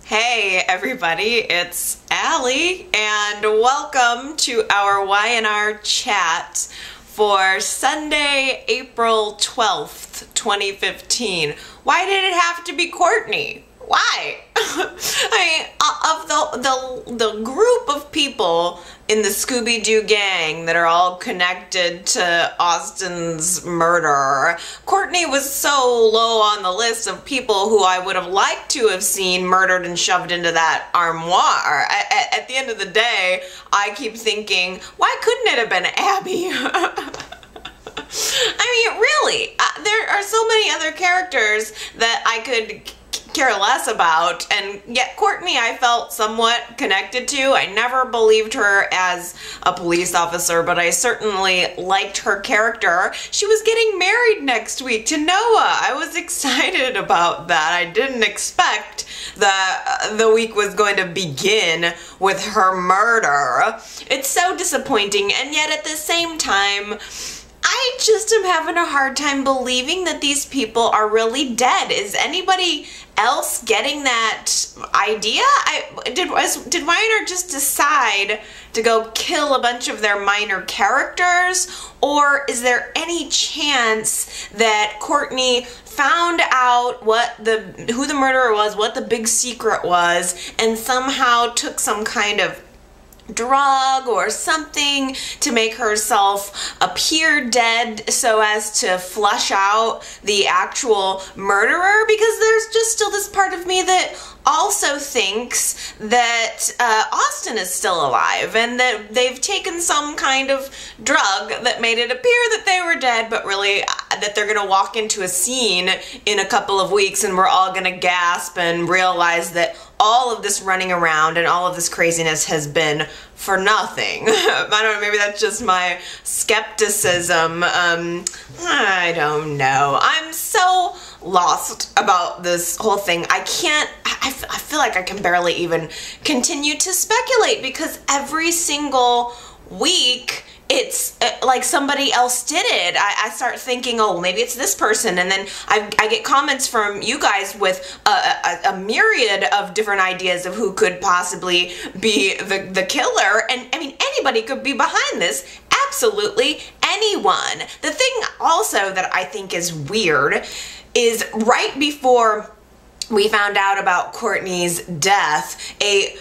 Hey everybody, it's Allie and welcome to our Y&R chat for Sunday, April 12th, 2015. Why did it have to be Courtney? Why? Of the group of people in the Scooby-Doo gang that are all connected to Austin's murder, Courtney was so low on the list of people who I would have liked to have seen murdered and shoved into that armoire. At the end of the day, I keep thinking, why couldn't it have been Abby? I mean, really, there are so many other characters that I could care less about, and yet Courtney I felt somewhat connected to. I never believed her as a police officer, but I certainly liked her character. She was getting married next week to Noah. I was excited about that. I didn't expect that the week was going to begin with her murder. It's so disappointing, and yet at the same time, I just am having a hard time believing that these people are really dead. Is anybody else getting that idea? Did Y&R just decide to go kill a bunch of their minor characters? Or is there any chance that Courtney found out who the murderer was, what the big secret was, and somehow took some kind of drug or something to make herself appear dead so as to flush out the actual murderer? Because there's just still this part of me that also thinks that Austin is still alive and that they've taken some kind of drug that made it appear that they were dead, but really that they're gonna walk into a scene in a couple of weeks and we're all gonna gasp and realize that all of this running around and all of this craziness has been for nothing. I don't know, maybe that's just my skepticism. I don't know. I'm so lost about this whole thing. I feel like I can barely even continue to speculate because every single week it's like somebody else did it. I start thinking, oh, maybe it's this person, and then I get comments from you guys with a myriad of different ideas of who could possibly be the killer, and I mean, anybody could be behind this. Absolutely anyone. The thing also that I think is weird is right before we found out about Courtney's death, a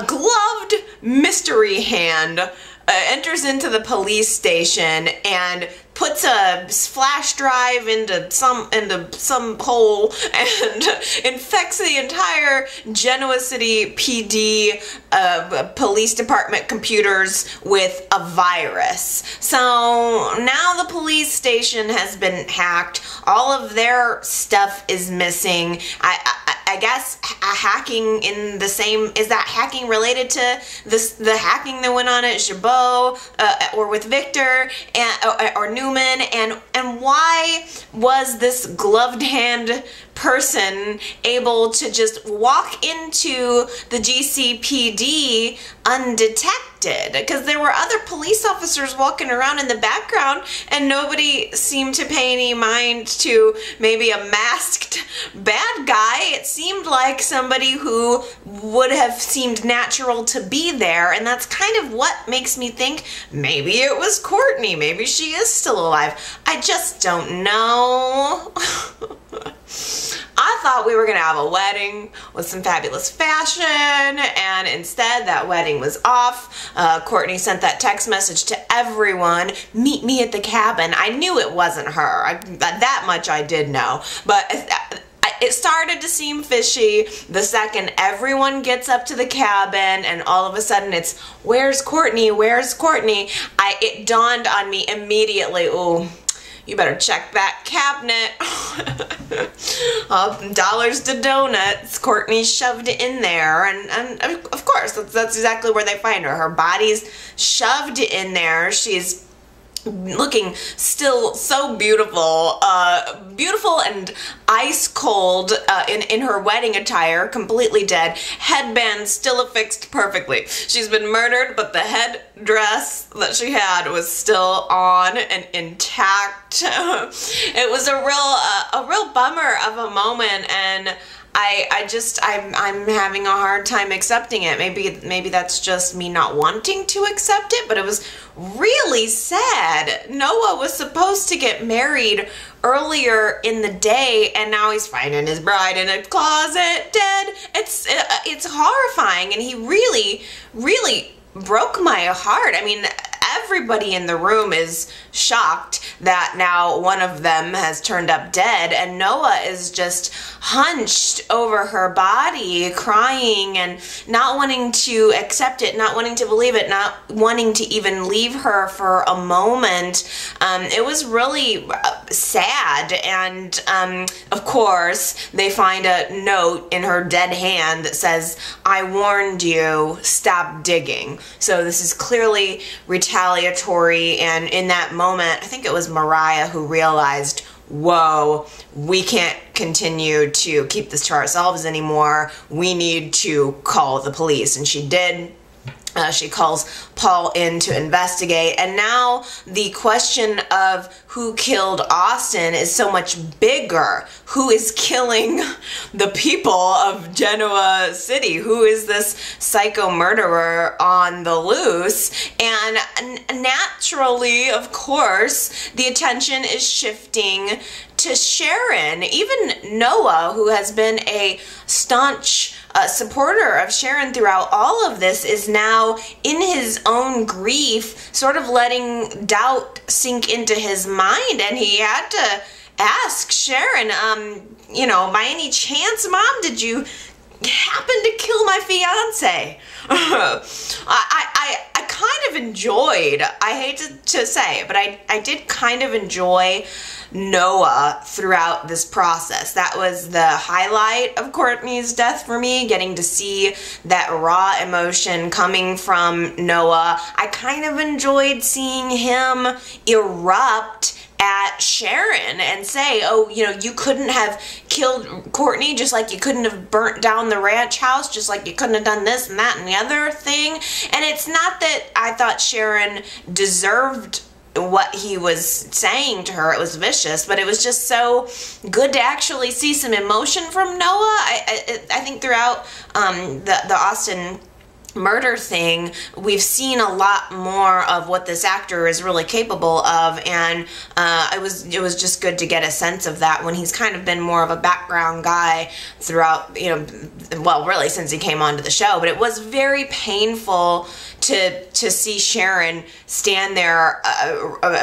gloved mystery hand enters into the police station and puts a flash drive into some hole and infects the entire Genoa City PD police department computers with a virus. So now the police station has been hacked. All of their stuff is missing. I guess hacking in the same, is that hacking related to the hacking that went on at Jabot or with Victor or Newman, and why was this gloved hand person able to just walk into the GCPD undetected? Because there were other police officers walking around in the background and nobody seemed to pay any mind to maybe a masked bad guy. It seemed like somebody who would have seemed natural to be there, and that's kind of what makes me think maybe it was Courtney. Maybe she is still alive. I just don't know. I thought we were gonna have a wedding with some fabulous fashion, and instead that wedding was off. Courtney sent that text message to everyone, meet me at the cabin. I knew it wasn't her. That much I did know, but it started to seem fishy the second everyone gets up to the cabin and all of a sudden it's, where's Courtney, where's Courtney? It dawned on me immediately, ooh, you better check that cabinet. Dollars to donuts. Courtney shoved it in there, and of course that's exactly where they find her. Her body's shoved in there. She's looking still so beautiful, beautiful and ice cold in her wedding attire, completely dead. Headband still affixed perfectly. She's been murdered, but the head dress that she had was still on and intact. It was a real bummer of a moment, and I'm having a hard time accepting it. Maybe that's just me not wanting to accept it, but it was really sad. Noah was supposed to get married earlier in the day, and now he's finding his bride in a closet dead. It's horrifying, and he really broke my heart. I mean, everybody in the room is shocked that now one of them has turned up dead, and Noah is just hunched over her body, crying and not wanting to accept it, not wanting to believe it, not wanting to even leave her for a moment. It was really sad, and of course they find a note in her dead hand that says, "I warned you, stop digging." So this is clearly retaliatory, and in that moment, I think it was Mariah who realized, whoa, we can't continue to keep this to ourselves anymore. We need to call the police. And she did. She calls Paul in to investigate, and now the question of who killed Austin is so much bigger. Who is killing the people of Genoa City? Who is this psycho murderer on the loose? And naturally, of course, the attention is shifting to Sharon. Even Noah, who has been a staunch supporter of Sharon throughout all of this, is now in his own grief sort of letting doubt sink into his mind, and he had to ask Sharon, you know, by any chance, Mom, did you happen to kill my fiance? I kind of enjoyed, I hate to say it, but I did kind of enjoy Noah throughout this process. That was the highlight of Courtney's death for me, getting to see that raw emotion coming from Noah. I kind of enjoyed seeing him erupt at Sharon and say, oh, you know, you couldn't have killed Courtney, just like you couldn't have burnt down the ranch house, just like you couldn't have done this and that and the other thing. And it's not that I thought Sharon deserved what he was saying to her. It was vicious, but it was just so good to actually see some emotion from Noah. I think throughout the Austin murder thing, we've seen a lot more of what this actor is really capable of, and it was just good to get a sense of that when he's kind of been more of a background guy throughout, you know, well, really since he came onto the show. But it was very painful to see Sharon stand there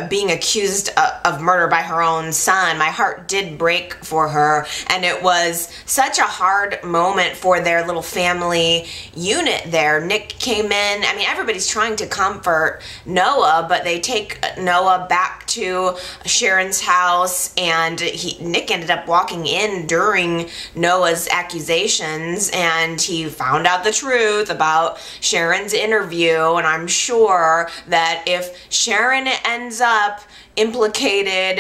being accused of murder by her own son. My heart did break for her, and it was such a hard moment for their little family unit there. Nick came in. I mean, everybody's trying to comfort Noah, but they take Noah back to Sharon's house, and Nick ended up walking in during Noah's accusations, and he found out the truth about Sharon's interview. And I'm sure that if Sharon ends up implicated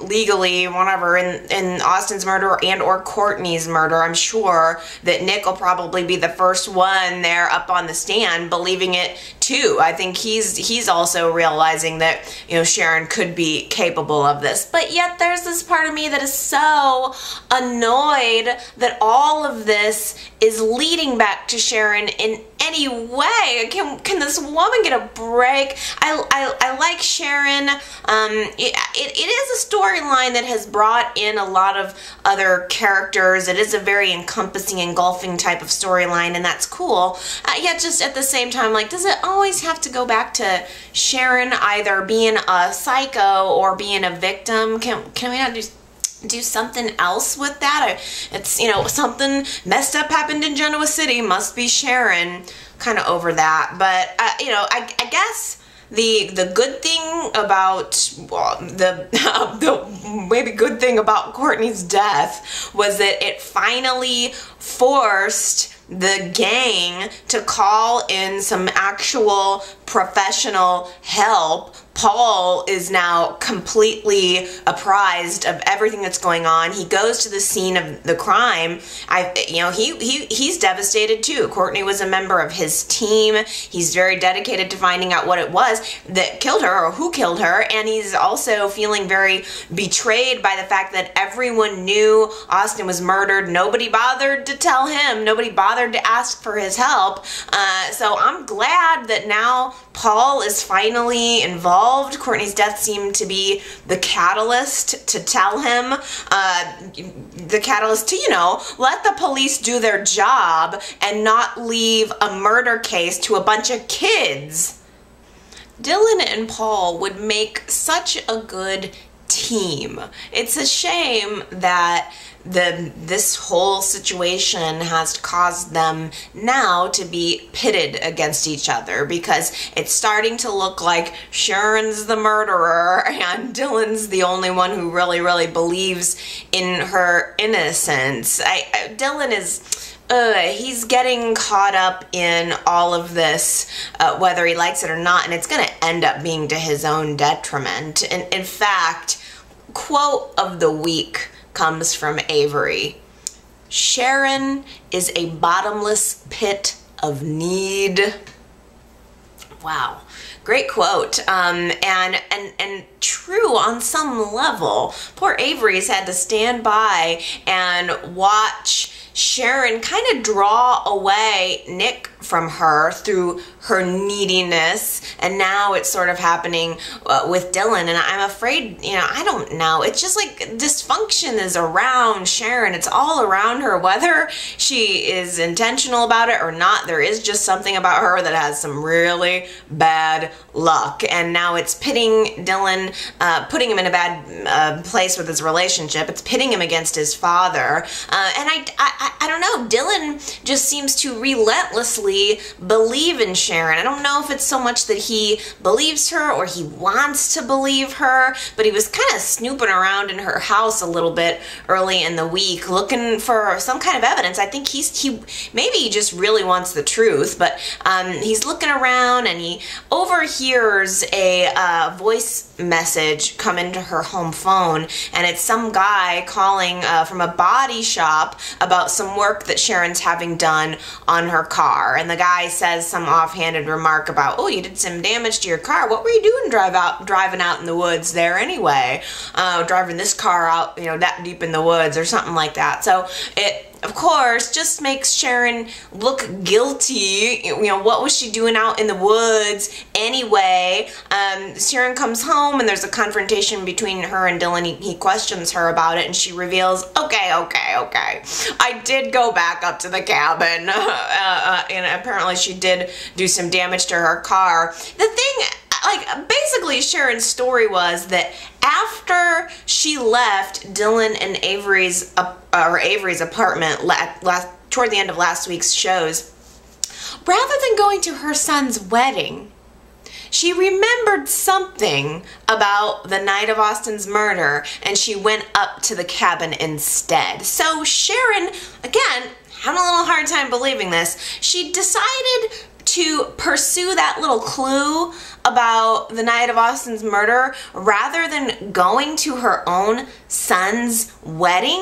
legally, whatever, in Austin's murder and or Courtney's murder, I'm sure that Nick will probably be the first one there up on the stand believing it too. I think he's also realizing that, you know, Sharon could be capable of this. But yet there's this part of me that is so annoyed that all of this is leading back to Sharon in any way. Can this woman get a break? I like Sharon. It is a storyline that has brought in a lot of other characters. It is a very encompassing, engulfing type of storyline, and that's cool. Yet just at the same time, like, does it always have to go back to Sharon either being a psycho or being a victim? Can we not do something else with that? It's, you know, something messed up happened in Genoa City, must be Sharon. Kind of over that. But you know, I guess the good thing about the maybe good thing about Courtney's death was that it finally forced the gang to call in some actual professional help, Paul is now completely apprised of everything that's going on. He goes to the scene of the crime. He's devastated too. Courtney was a member of his team. He's very dedicated to finding out what it was that killed her or who killed her. And he's also feeling very betrayed by the fact that everyone knew Austin was murdered. Nobody bothered to tell him. Nobody bothered to ask for his help. So I'm glad that now Paul is finally involved. Courtney's death seemed to be the catalyst to tell him, the catalyst to, let the police do their job and not leave a murder case to a bunch of kids. Dylan and Paul would make such a good team. It's a shame that this whole situation has caused them now to be pitted against each other, because it's starting to look like Sharon's the murderer and Dylan's the only one who really, really believes in her innocence. Dylan is... he's getting caught up in all of this, whether he likes it or not, and it's going to end up being to his own detriment. And in fact, quote of the week comes from Avery. Sharon is a bottomless pit of need. Wow. Great quote, and true on some level. Poor Avery's had to stand by and watch Sharon kind of draw away Nick from her through her neediness, and now it's sort of happening with Dylan, and I'm afraid, I don't know, it's just like dysfunction is around Sharon. It's all around her, whether she is intentional about it or not. There is just something about her that has some really bad luck, and now it's pitting Dylan, putting him in a bad place with his relationship. It's pitting him against his father, and I don't know, Dylan just seems to relentlessly believe in Sharon. I don't know if it's so much that he believes her or he wants to believe her, but he was kind of snooping around in her house a little bit early in the week looking for some kind of evidence. I think maybe he just really wants the truth, but he's looking around and he overhears a voice message come into her home phone, and it's some guy calling from a body shop about some work that Sharon's having done on her car. And the guy says some offhanded remark about, oh, you did some damage to your car. What were you doing driving out in the woods there anyway? Driving this car out, that deep in the woods or something like that. So it, of course, just makes Sharon look guilty. What was she doing out in the woods anyway? Sharon comes home and there's a confrontation between her and Dylan. He questions her about it and she reveals, okay, I did go back up to the cabin and apparently she did do some damage to her car. The thing, basically Sharon's story was that after she left Dylan and Avery's apartment toward the end of last week's shows, rather than going to her son's wedding, she remembered something about the night of Austin's murder and she went up to the cabin instead. So Sharon, again, having a little hard time believing this, she decided to pursue that little clue about the night of Austin's murder rather than going to her own son's wedding.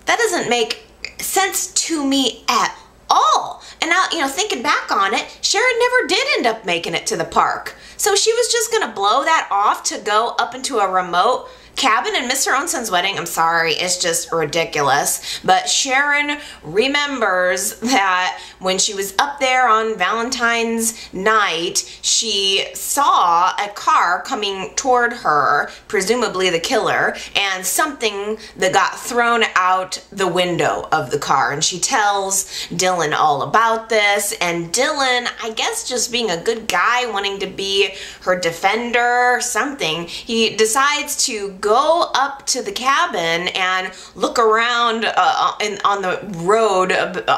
That doesn't make sense to me at all. And now, thinking back on it, Sharon never did end up making it to the park. So she was just going to blow that off to go up into a remote cabin and miss her own son's wedding. I'm sorry, it's just ridiculous. But Sharon remembers that when she was up there on Valentine's night, she saw a car coming toward her, presumably the killer, and something that got thrown out the window of the car. And she tells Dylan all about this, and Dylan, I guess just being a good guy, wanting to be her defender or something, he decides to go up to the cabin and look around on the road,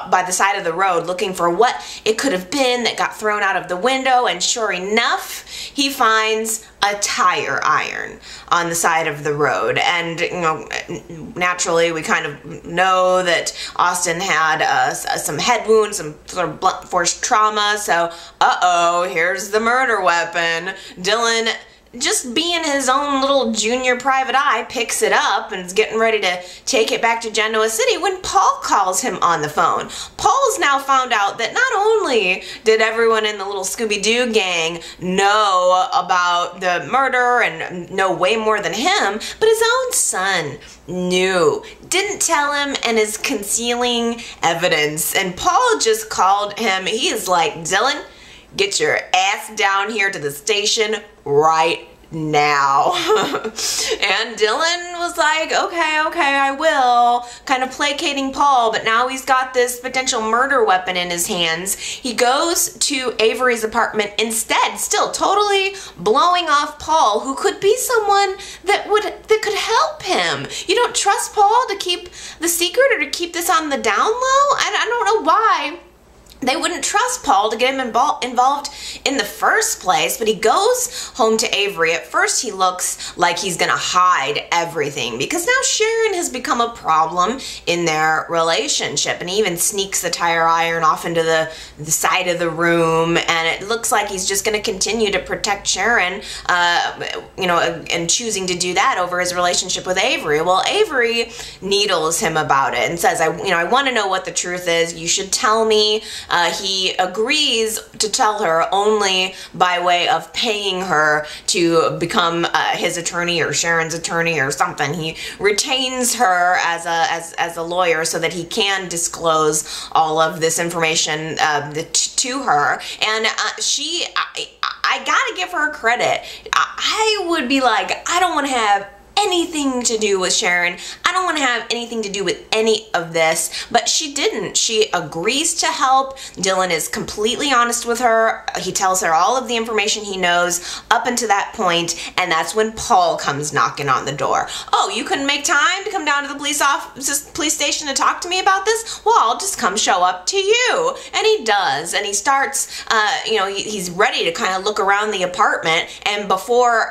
by the side of the road, looking for what it could have been that got thrown out of the window, and sure enough, he finds a tire iron on the side of the road. And, you know, naturally we kind of know that Austin had some head wounds, some sort of blunt force trauma, so here's the murder weapon. Dylan, just being his own little junior private eye, picks it up and is getting ready to take it back to Genoa City when Paul calls him on the phone. Paul's now found out that not only did everyone in the little Scooby-Doo gang know about the murder and know way more than him, but his own son knew, didn't tell him, and is concealing evidence. And Paul just called him. He is like, Dylan, get your ass down here to the station right now. And Dylan was like, okay, I will, kind of placating Paul, but now he's got this potential murder weapon in his hands. He goes to Avery's apartment instead, still totally blowing off Paul, who could be someone that could help him. You don't trust Paul to keep the secret or to keep this on the down low? I don't know why they wouldn't trust Paul to get him involved in the first place, but he goes home to Avery. At first, he looks like he's gonna hide everything because now Sharon has become a problem in their relationship, and he even sneaks the tire iron off into the side of the room, and it looks like he's just gonna continue to protect Sharon, you know, and choosing to do that over his relationship with Avery. Well, Avery needles him about it and says, I want to know what the truth is. You should tell me. He agrees to tell her only by way of paying her to become his attorney or Sharon's attorney or something. He retains her as a lawyer so that he can disclose all of this information to her. And I gotta give her credit. I would be like, I don't want to have anything to do with Sharon. I don't want to have anything to do with any of this, but she didn't. She agrees to help. Dylan is completely honest with her. He tells her all of the information he knows up until that point, and that's when Paul comes knocking on the door. Oh, you couldn't make time to come down to the police station to talk to me about this? Well, I'll just come show up to you. And he does, and he starts, he's ready to kind of look around the apartment, and before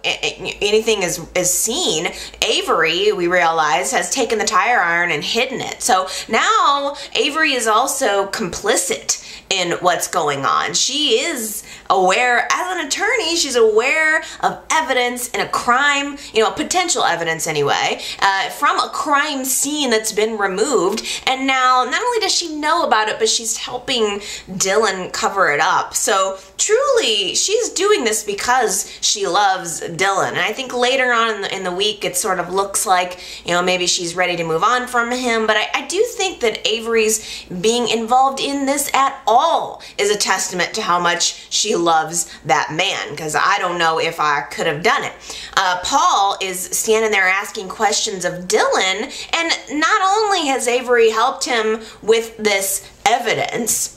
anything is seen, Avery, we realize, has taken the tire iron and hidden it. So now Avery is also complicit in what's going on. She is aware, as an attorney, she's aware of evidence in a crime, potential evidence anyway, from a crime scene that's been removed. And now, not only does she know about it, but she's helping Dylan cover it up. So truly, she's doing this because she loves Dylan. And I think later on in the week, it sort of looks like, maybe she's ready to move on from him. But I do think that Avery's being involved in this at all is a testament to how much she loves that man, because I don't know if I could have done it. Paul is standing there asking questions of Dylan, and not only has Avery helped him with this evidence,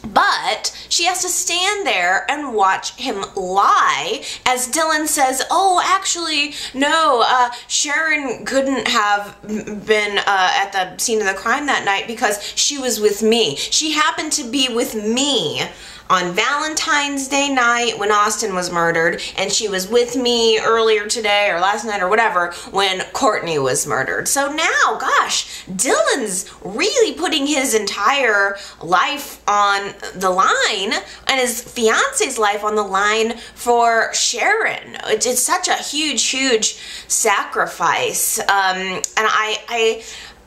but she has to stand there and watch him lie as Dylan says, oh, actually, no, Sharon couldn't have been at the scene of the crime that night because she was with me. She happened to be with me on Valentine's Day night when Austin was murdered, and she was with me earlier today or last night or whatever when Courtney was murdered. So now, gosh, Dylan's really putting his entire life on the line and his fiance's life on the line for Sharon. It's such a huge sacrifice. And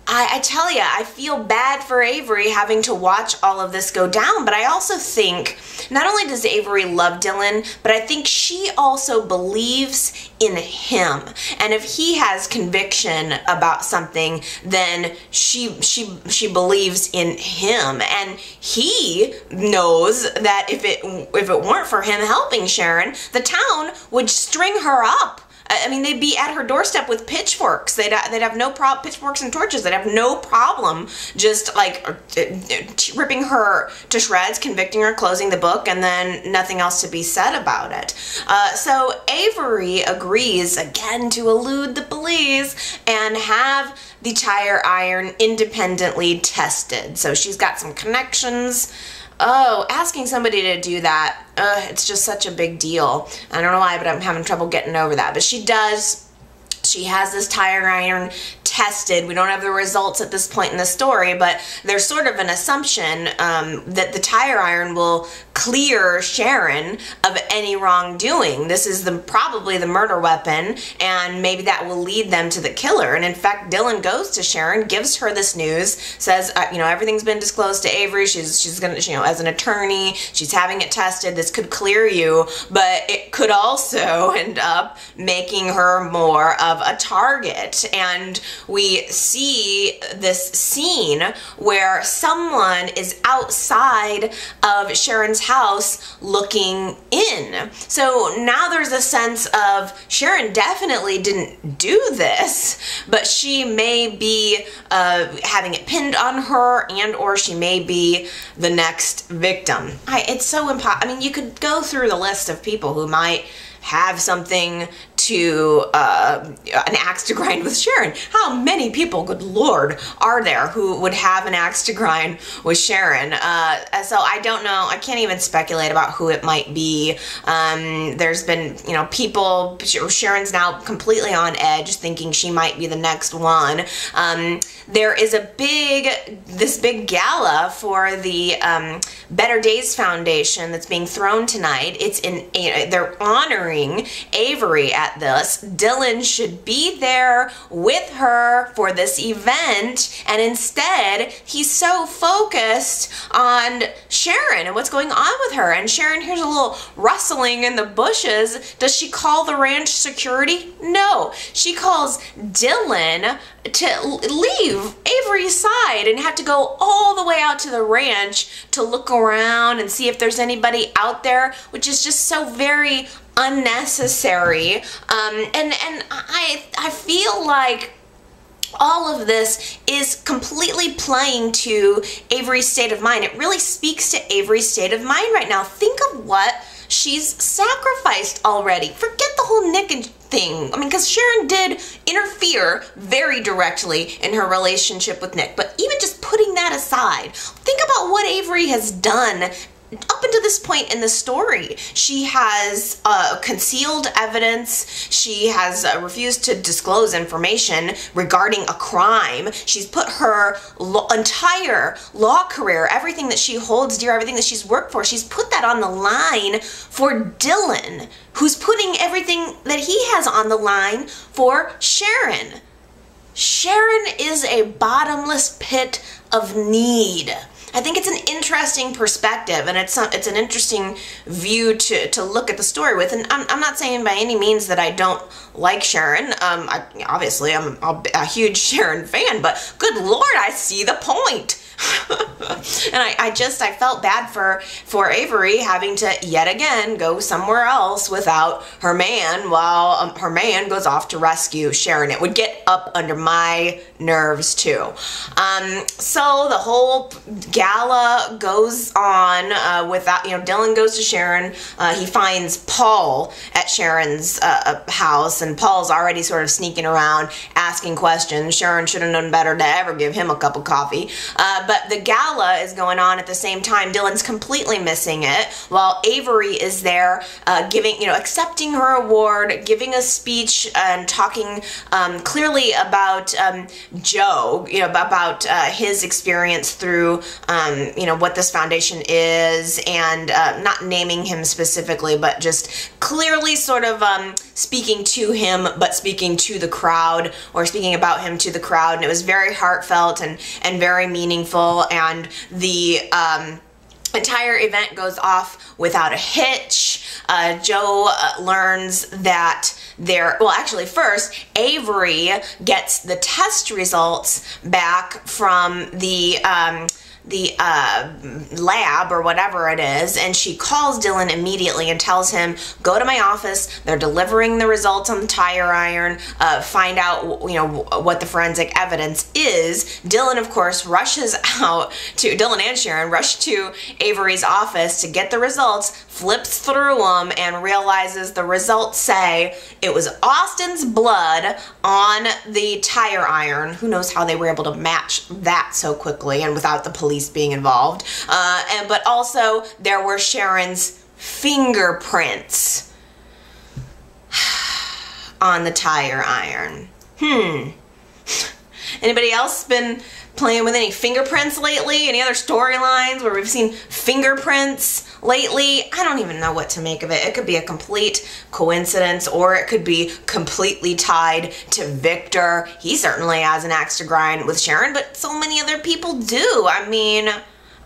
I tell you, I feel bad for Avery having to watch all of this go down, but I also think not only does Avery love Dylan, but I think she also believes in him. And if he has conviction about something, then she believes in him. And he knows that if it weren't for him helping Sharon, the town would string her up I mean, they'd be at her doorstep with pitchforks. They'd have no problem, pitchforks and torches. They'd have no problem just like ripping her to shreds, convicting her, closing the book, and then nothing else to be said about it. So Avery agrees again to elude the police and have the tire iron independently tested. So she's got some connections. Oh, asking somebody to do that, it's just such a big deal. I don't know why, but I'm having trouble getting over that. But she does. She has this tire iron tested. We don't have the results at this point in the story, but there's sort of an assumption that the tire iron will clear Sharon of any wrongdoing. This is probably the murder weapon, and maybe that will lead them to the killer. And in fact, Dylan goes to Sharon, gives her this news, says, you know, everything's been disclosed to Avery. She's gonna, you know, as an attorney, she's having it tested. This could clear you, but it could also end up making her more of a target. And we see this scene where someone is outside of Sharon's house looking in. So now there's a sense of Sharon definitely didn't do this, but she may be having it pinned on her, and or she may be the next victim. It's so impossible. I mean, you could go through the list of people who might have something to an axe to grind with Sharon. How many people, good Lord, are there who would have an axe to grind with Sharon? So I don't know. I can't even speculate about who it might be. There's been, you know, people, Sharon's now completely on edge thinking she might be the next one. There is this big gala for the Better Days Foundation that's being thrown tonight. They're honoring Avery at this. Dylan should be there with her for this event, and instead he's so focused on Sharon and what's going on with her. And Sharon hears a little rustling in the bushes. Does she call the ranch security? No. She calls Dylan to leave Avery's side and have to go all the way out to the ranch to look around and see if there's anybody out there, which is just so very unnecessary. And I feel like all of this is completely playing to Avery's state of mind. It really speaks to Avery's state of mind right now. Think of what she's sacrificed already. Forget the whole Nick and thing. I mean, because Sharon did interfere very directly in her relationship with Nick. But even just putting that aside, think about what Avery has done up until this point in the story. She has concealed evidence. She has refused to disclose information regarding a crime. She's put her entire law career, everything that she holds dear, everything that she's worked for, she's put that on the line for Dylan, who's putting everything that he has on the line for Sharon. Sharon is a bottomless pit of need. I think it's an interesting perspective, and it's an interesting view to look at the story with. And I'm not saying by any means that I don't like Sharon. Obviously, I'm a huge Sharon fan, but good Lord, I see the point. And I felt bad for Avery having to yet again go somewhere else without her man while her man goes off to rescue Sharon. It would get up under my nerves too. So the whole gala goes on without, you know, Dylan goes to Sharon. He finds Paul at Sharon's house, and Paul's already sort of sneaking around asking questions. Sharon should have known better to ever give him a cup of coffee. But the gala is going on at the same time. Dylan's completely missing it, while Avery is there giving, you know, accepting her award, giving a speech and talking clearly about Joe, you know, about his experience through, you know, what this foundation is, and not naming him specifically, but just clearly sort of speaking to him, but speaking to the crowd, or speaking about him to the crowd. And it was very heartfelt and very meaningful, and the entire event goes off without a hitch. Joe learns that first, Avery gets the test results back from the lab or whatever it is, and she calls Dylan immediately and tells him, go to my office, they're delivering the results on the tire iron, find out, you know, what the forensic evidence is. Dylan, of course, Dylan and Sharon rush to Avery's office to get the results, flips through them, and realizes the results say it was Austin's blood on the tire iron. Who knows how they were able to match that so quickly and without the police being involved. But also there were Sharon's fingerprints on the tire iron. Anybody else been playing with any fingerprints lately? Any other storylines where we've seen fingerprints lately? I don't even know what to make of it. It could be a complete coincidence, or it could be completely tied to Victor. He certainly has an axe to grind with Sharon, but so many other people do. I mean,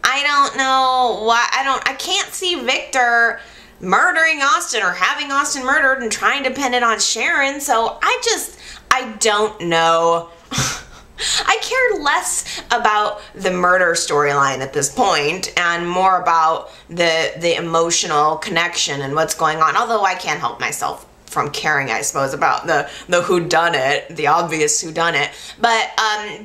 I don't know why. I can't see Victor murdering Austin or having Austin murdered and trying to pin it on Sharon. So I don't know. I care less about the murder storyline at this point and more about the emotional connection and what's going on. Although I can't help myself from caring, I suppose, about the whodunit, the obvious whodunit. But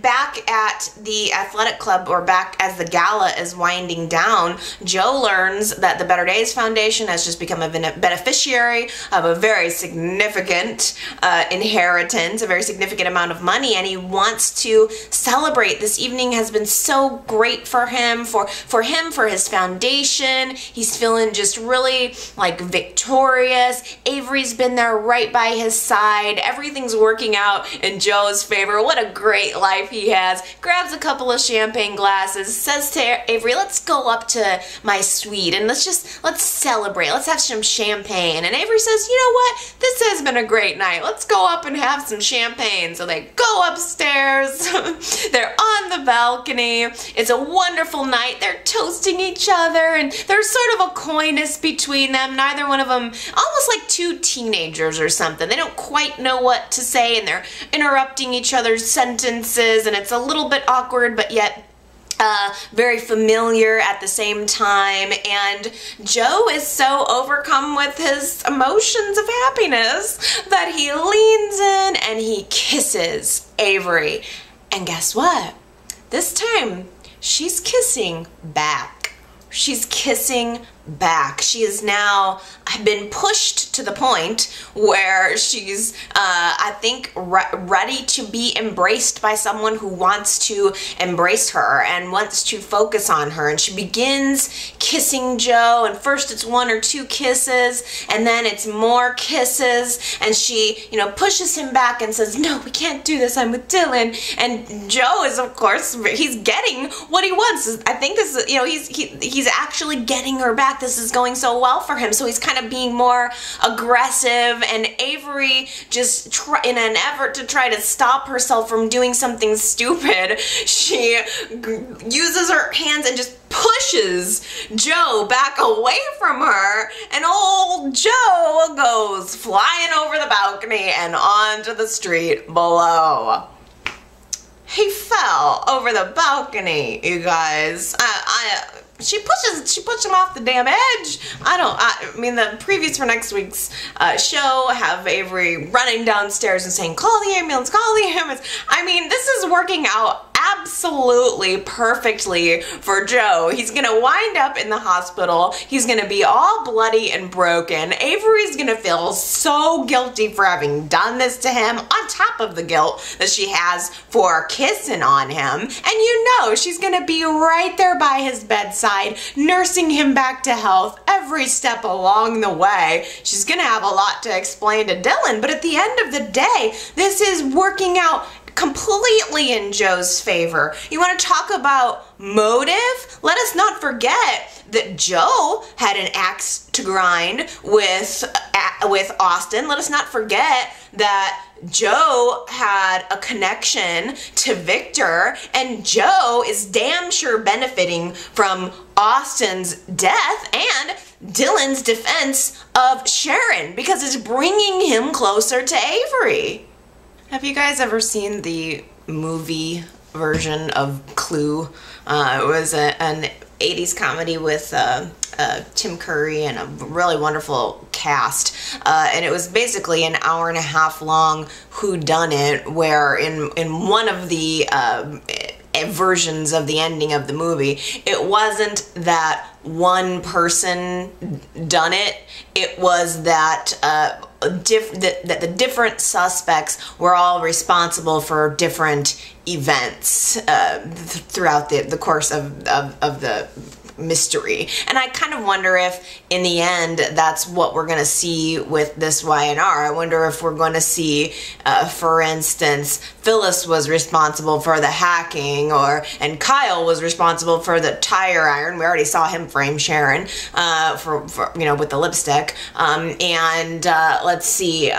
back at the athletic club, or back as the gala is winding down, Joe learns that the Better Days Foundation has just become a beneficiary of a very significant inheritance, a very significant amount of money, and he wants to celebrate. This evening has been so great for him, for his foundation. He's feeling just really like victorious. Avery's been there right by his side. Everything's working out in Joe's favor. What a great life he has. Grabs a couple of champagne glasses, says to Avery, let's go up to my suite and let's celebrate. Let's have some champagne. And Avery says, you know what? This has been a great night. Let's go up and have some champagne. So they go upstairs. They're on the balcony. It's a wonderful night. They're toasting each other, and there's sort of a coyness between them. Neither one of them, almost like two teenagers or something. They don't quite know what to say, and they're interrupting each other's sentences, and it's a little bit awkward, but yet very familiar at the same time. And Joe is so overcome with his emotions of happiness that he leans in and he kisses Avery. And guess what? This time, she's kissing back. She's kissing back. She is now been pushed to the point where she's, I think, ready to be embraced by someone who wants to embrace her and wants to focus on her. And she begins kissing Joe, and first it's one or two kisses, and then it's more kisses, and she, you know, pushes him back and says, no, we can't do this, I'm with Dylan. And Joe is, of course, he's getting what he wants. I think this is, you know, he's actually getting her back. This is going so well for him, so he's kind of being more aggressive, and Avery just in an effort to try to stop herself from doing something stupid, she uses her hands and just pushes Joe back away from her, and old Joe goes flying over the balcony and onto the street below. He fell over the balcony, you guys. She pushed him off the damn edge. I mean, the previews for next week's show have Avery running downstairs and saying, call the ambulance, call the ambulance. I mean, this is working out absolutely perfectly for Joe. He's gonna wind up in the hospital. He's gonna be all bloody and broken. Avery's gonna feel so guilty for having done this to him, on top of the guilt that she has for kissing on him. And you know she's gonna be right there by his bedside, nursing him back to health every step along the way. She's gonna have a lot to explain to Dylan, but at the end of the day, this is working out completely in Joe's favor. You want to talk about motive? Let us not forget that Joe had an axe to grind with Austin. Let us not forget that Joe had a connection to Victor, and Joe is damn sure benefiting from Austin's death and Dylan's defense of Sharon, because it's bringing him closer to Avery. Have you guys ever seen the movie version of Clue It was an 80s comedy with Tim Curry and a really wonderful cast, and it was basically an hour and a half long whodunit, where in one of the versions of the ending of the movie, it wasn't that one person done it. It was that that the different suspects were all responsible for different events throughout the course of the mystery. And I kind of wonder if in the end that's what we're going to see with this Y&R. I wonder if we're going to see, for instance, Phyllis was responsible for the hacking, and Kyle was responsible for the tire iron. We already saw him frame Sharon for with the lipstick. And let's see,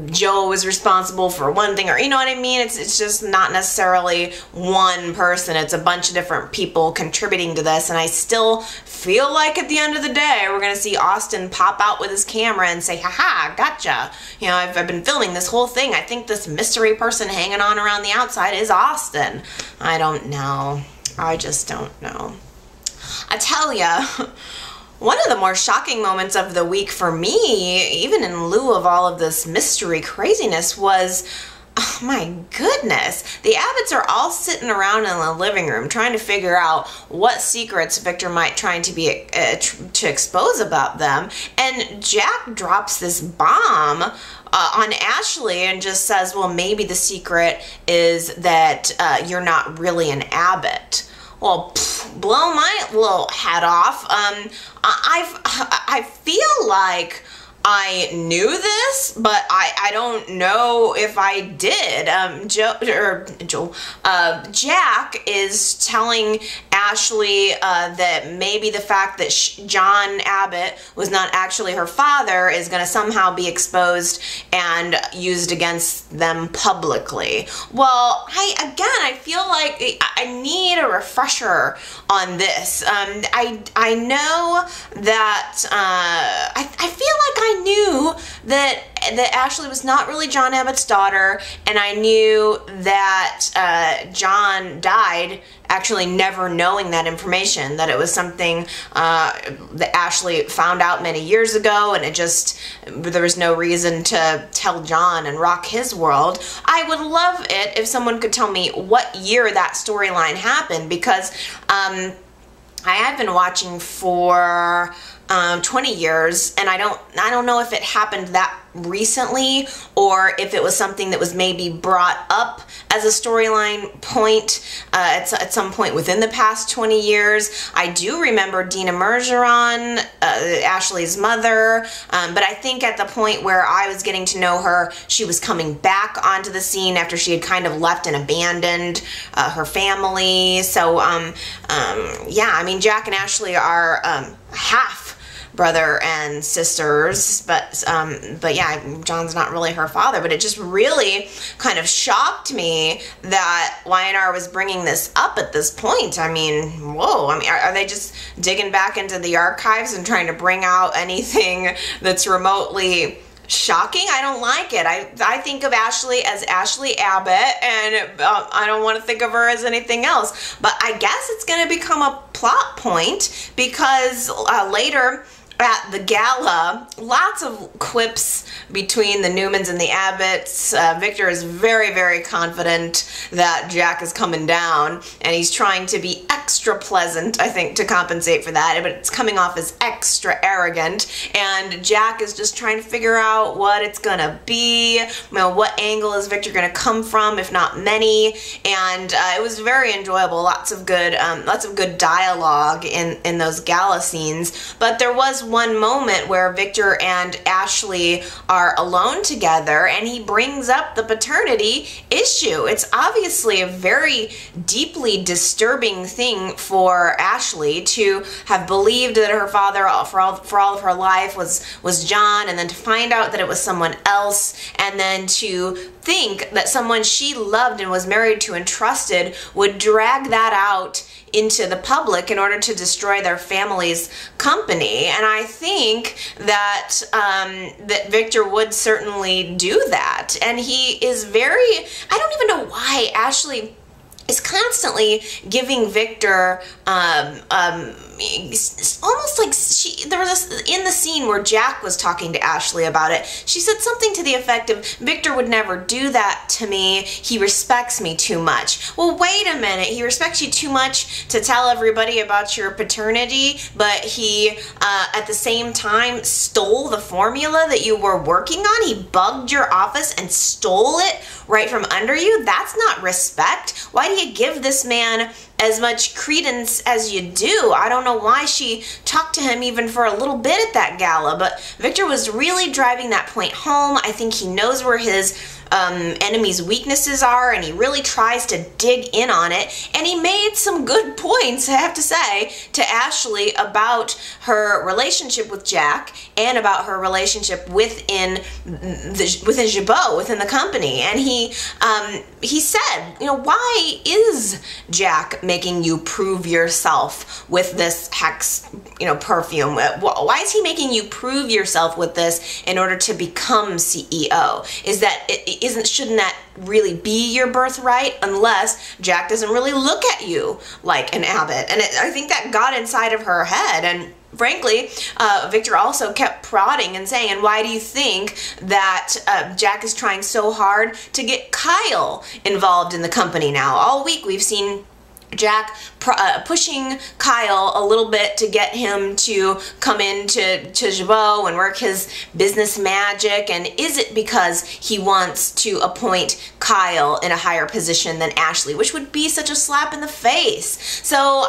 Joe was responsible for one thing, or you know what I mean? It's just not necessarily one person. It's a bunch of different people contributing to this, and I still feel like at the end of the day we're gonna see Austin pop out with his camera and say, haha, gotcha. You know, I've been filming this whole thing. I think this mystery person hanging on around the outside is Austin. I don't know. I just don't know. I tell ya, one of the more shocking moments of the week for me, even in lieu of all of this mystery craziness, was, oh my goodness, the Abbotts are all sitting around in the living room trying to figure out what secrets Victor might try to expose about them, and Jack drops this bomb on Ashley and just says, well, maybe the secret is that you're not really an Abbott. Well, blow my little head off. I feel like I knew this, but I don't know if I did. Jack is telling Ashley that maybe the fact that John Abbott was not actually her father is going to somehow be exposed and used against them publicly. Well, I feel like I need a refresher on this. I know that I feel like I knew that Ashley was not really John Abbott's daughter, and I knew that John died actually never knowing that information, that it was something that Ashley found out many years ago, and there was no reason to tell John and rock his world. I would love it if someone could tell me what year that storyline happened, because I have been watching for 20 years, and I don't know if it happened that recently or if it was something that was maybe brought up as a storyline point at some point within the past 20 years. I do remember Dina Mergeron, Ashley's mother, but I think at the point where I was getting to know her, she was coming back onto the scene after she had kind of left and abandoned her family. So yeah, I mean, Jack and Ashley are half brother and sisters, but yeah, John's not really her father. But it just really kind of shocked me that Y&R was bringing this up at this point. I mean, whoa, I mean, are they just digging back into the archives and trying to bring out anything that's remotely shocking? I don't like it. I think of Ashley as Ashley Abbott, and I don't want to think of her as anything else. But I guess it's going to become a plot point, because later at the gala, lots of quips between the Newmans and the Abbotts. Victor is very, very confident that Jack is coming down, and he's trying to be extra pleasant, I think, to compensate for that, but it's coming off as extra arrogant, and Jack is just trying to figure out what it's gonna be, what angle is Victor gonna come from, if not many, and it was very enjoyable. Lots of good dialogue in those gala scenes, but there was one moment where Victor and Ashley are alone together, and he brings up the paternity issue. It's obviously a very deeply disturbing thing for Ashley to have believed that her father for all of her life was John, and then to find out that it was someone else, and then to think that someone she loved and was married to and trusted would drag that out into the public in order to destroy their family's company. And I think that that Victor would certainly do that. And he is very, I don't even know why Ashley is constantly giving Victor it's almost like there was this in the scene where Jack was talking to Ashley about it. She said something to the effect of, Victor would never do that to me. He respects me too much. Well, wait a minute. He respects you too much to tell everybody about your paternity, but he at the same time stole the formula that you were working on. He bugged your office and stole it right from under you. That's not respect. Why do you give this man as much credence as you do? I don't know why she talked to him even for a little bit at that gala, but Victor was really driving that point home. I think he knows where his enemy's weaknesses are, and he really tries to dig in on it, and he made some good points, I have to say, to Ashley about her relationship with Jack and about her relationship within Jabot, within the company. And he said, you know, why is Jack making you prove yourself with this Hex, you know, perfume? Why is he making you prove yourself with this in order to become CEO? Shouldn't that really be your birthright, unless Jack doesn't really look at you like an Abbott? And I think that got inside of her head. And frankly, Victor also kept prodding and saying, and why do you think that Jack is trying so hard to get Kyle involved in the company now? All week we've seen Jack pushing Kyle a little bit to get him to come into Jabot and work his business magic. And is it because he wants to appoint Kyle in a higher position than Ashley, which would be such a slap in the face? So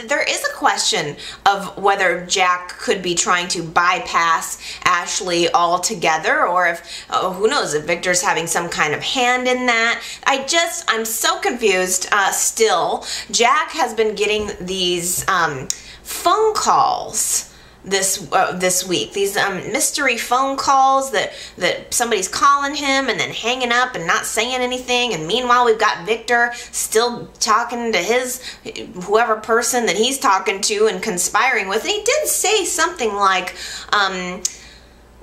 there is a question of whether Jack could be trying to bypass Ashley altogether, or if, who knows, if Victor's having some kind of hand in that. I'm so confused still. Jack has been getting these phone calls this week, these mystery phone calls that somebody's calling him and then hanging up and not saying anything, and meanwhile we've got Victor still talking to whoever person that he's talking to and conspiring with. And he did say something like,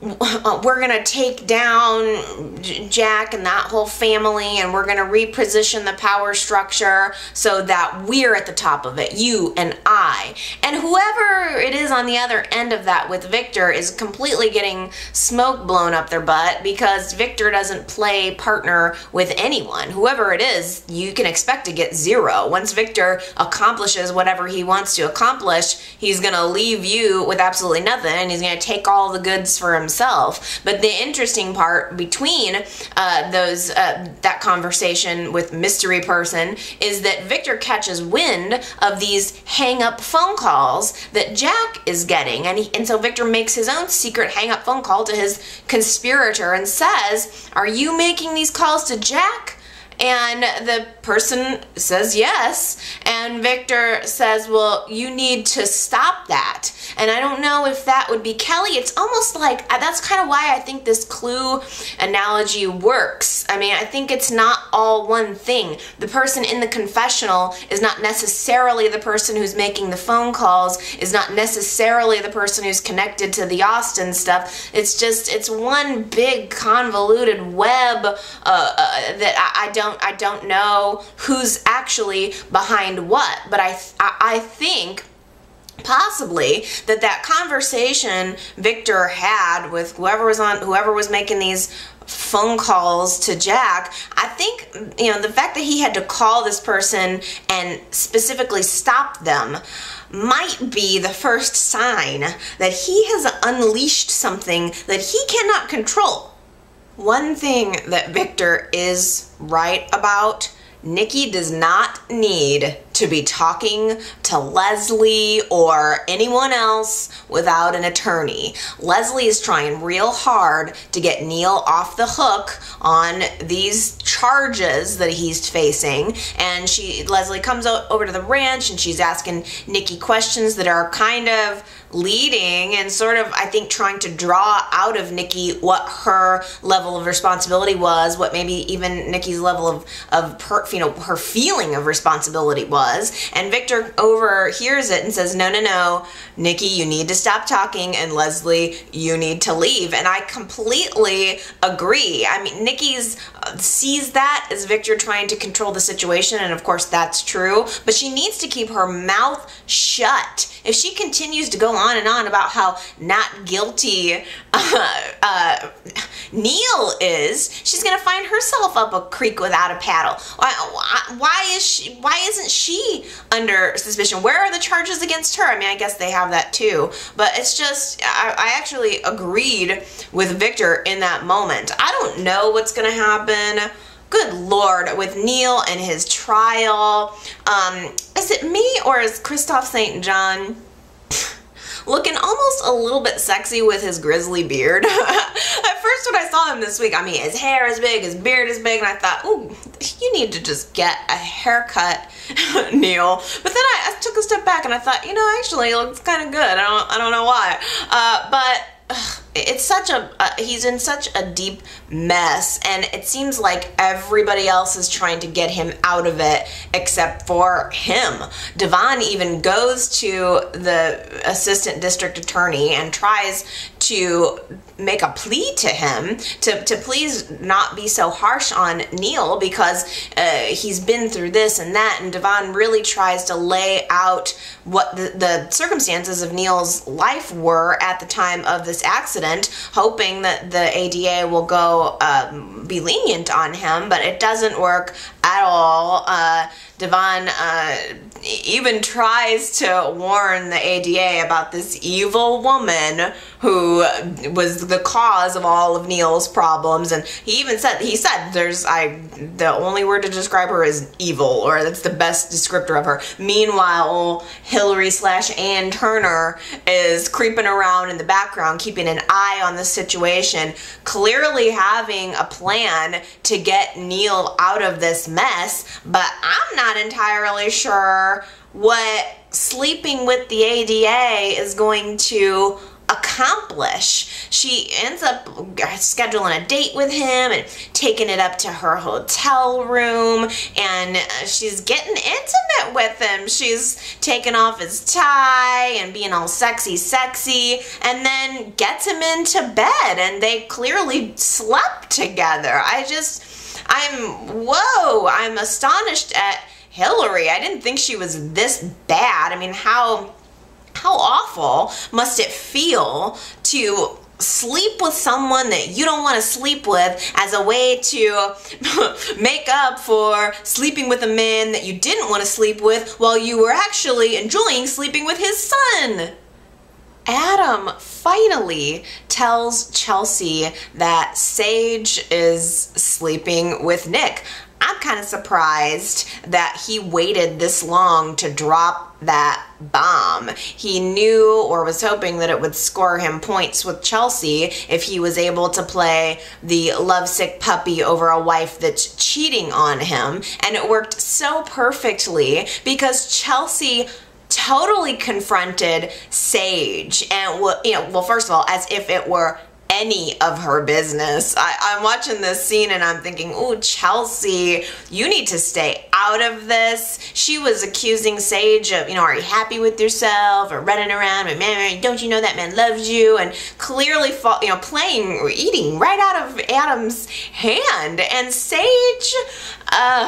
we're going to take down Jack and that whole family, and we're going to reposition the power structure so that we're at the top of it, you and I. And whoever it is on the other end of that with Victor is completely getting smoke blown up their butt, because Victor doesn't play partner with anyone. Whoever it is, you can expect to get zero. Once Victor accomplishes whatever he wants to accomplish, he's going to leave you with absolutely nothing, and he's going to take all the goods for himself. But the interesting part between that conversation with mystery person is that Victor catches wind of these hang-up phone calls that Jack is getting, and so Victor makes his own secret hang-up phone call to his conspirator and says, "Are you making these calls to Jack?" And the person says yes, and Victor says, well, you need to stop that. And I don't know if that would be Kelly. It's almost like, that's kind of why I think this clue analogy works. I mean, I think it's not all one thing. The person in the confessional is not necessarily the person who's making the phone calls, is not necessarily the person who's connected to the Austin stuff. It's one big convoluted web that I don't know who's actually behind what. But I think possibly that conversation Victor had with whoever was making these phone calls to Jack, I think, you know, the fact that he had to call this person and specifically stop them might be the first sign that he has unleashed something that he cannot control. One thing that Victor is right about, Nikki does not need to be talking to Leslie or anyone else without an attorney. Leslie is trying real hard to get Neil off the hook on these charges that he's facing, and Leslie comes over to the ranch and she's asking Nikki questions that are kind of leading and sort of, I think, trying to draw out of Nikki what her level of responsibility was, what maybe even Nikki's level of her feeling of responsibility was. And Victor overhears it and says, no, Nikki, you need to stop talking, and Leslie, you need to leave. And I completely agree. I mean, Nikki's sees that as Victor trying to control the situation, and of course that's true, but she needs to keep her mouth shut. If she continues to go on and on about how not guilty Neil is, she's gonna find herself up a creek without a paddle. Why isn't she under suspicion? Where are the charges against her? I mean, I guess they have that too, but it's just, I actually agreed with Victor in that moment. I don't know what's gonna happen. Good Lord, with Neil and his trial. Is it me or is Christoph St. John looking almost a little bit sexy with his grizzly beard? At first when I saw him this week, I mean, his hair is big, his beard is big, and I thought, ooh, you need to just get a haircut, Neil. But then I took a step back and I thought, you know, actually it looks kind of good. I don't know why. But it's such a, he's in such a deep mess, and it seems like everybody else is trying to get him out of it except for him. Devon even goes to the assistant district attorney and tries to make a plea to him to please not be so harsh on Neil, because he's been through this and that, and Devon really tries to lay out what the circumstances of Neil's life were at the time of this accident, hoping that the ADA will go be lenient on him, but it doesn't work at all. Devon even tries to warn the ADA about this evil woman who was the cause of all of Neil's problems, and he said the only word to describe her is evil, or that's the best descriptor of her. Meanwhile, Hillary/Ann Turner is creeping around in the background, keeping an eye on the situation, clearly having a plan to get Neil out of this mess, but I'm not entirely sure what sleeping with the ADA is going to accomplish. She ends up scheduling a date with him and taking it up to her hotel room, and she's getting intimate with him. She's taking off his tie and being all sexy, and then gets him into bed, and they clearly slept together. I'm astonished at Hillary. I didn't think she was this bad. I mean, how awful must it feel to sleep with someone that you don't want to sleep with as a way to make up for sleeping with a man that you didn't want to sleep with while you were actually enjoying sleeping with his son? Adam finally tells Chelsea that Sage is sleeping with Nick. I'm kind of surprised that he waited this long to drop that bomb. He knew or was hoping that it would score him points with Chelsea if he was able to play the lovesick puppy over a wife that's cheating on him. And it worked so perfectly because Chelsea totally confronted Sage, and well, first of all, as if it were any of her business. I'm watching this scene and I'm thinking, ooh, Chelsea, you need to stay out of this. She was accusing Sage of, are you happy with yourself, or running around, and man, don't you know that man loves you, and clearly, playing or eating right out of Adam's hand. And Sage,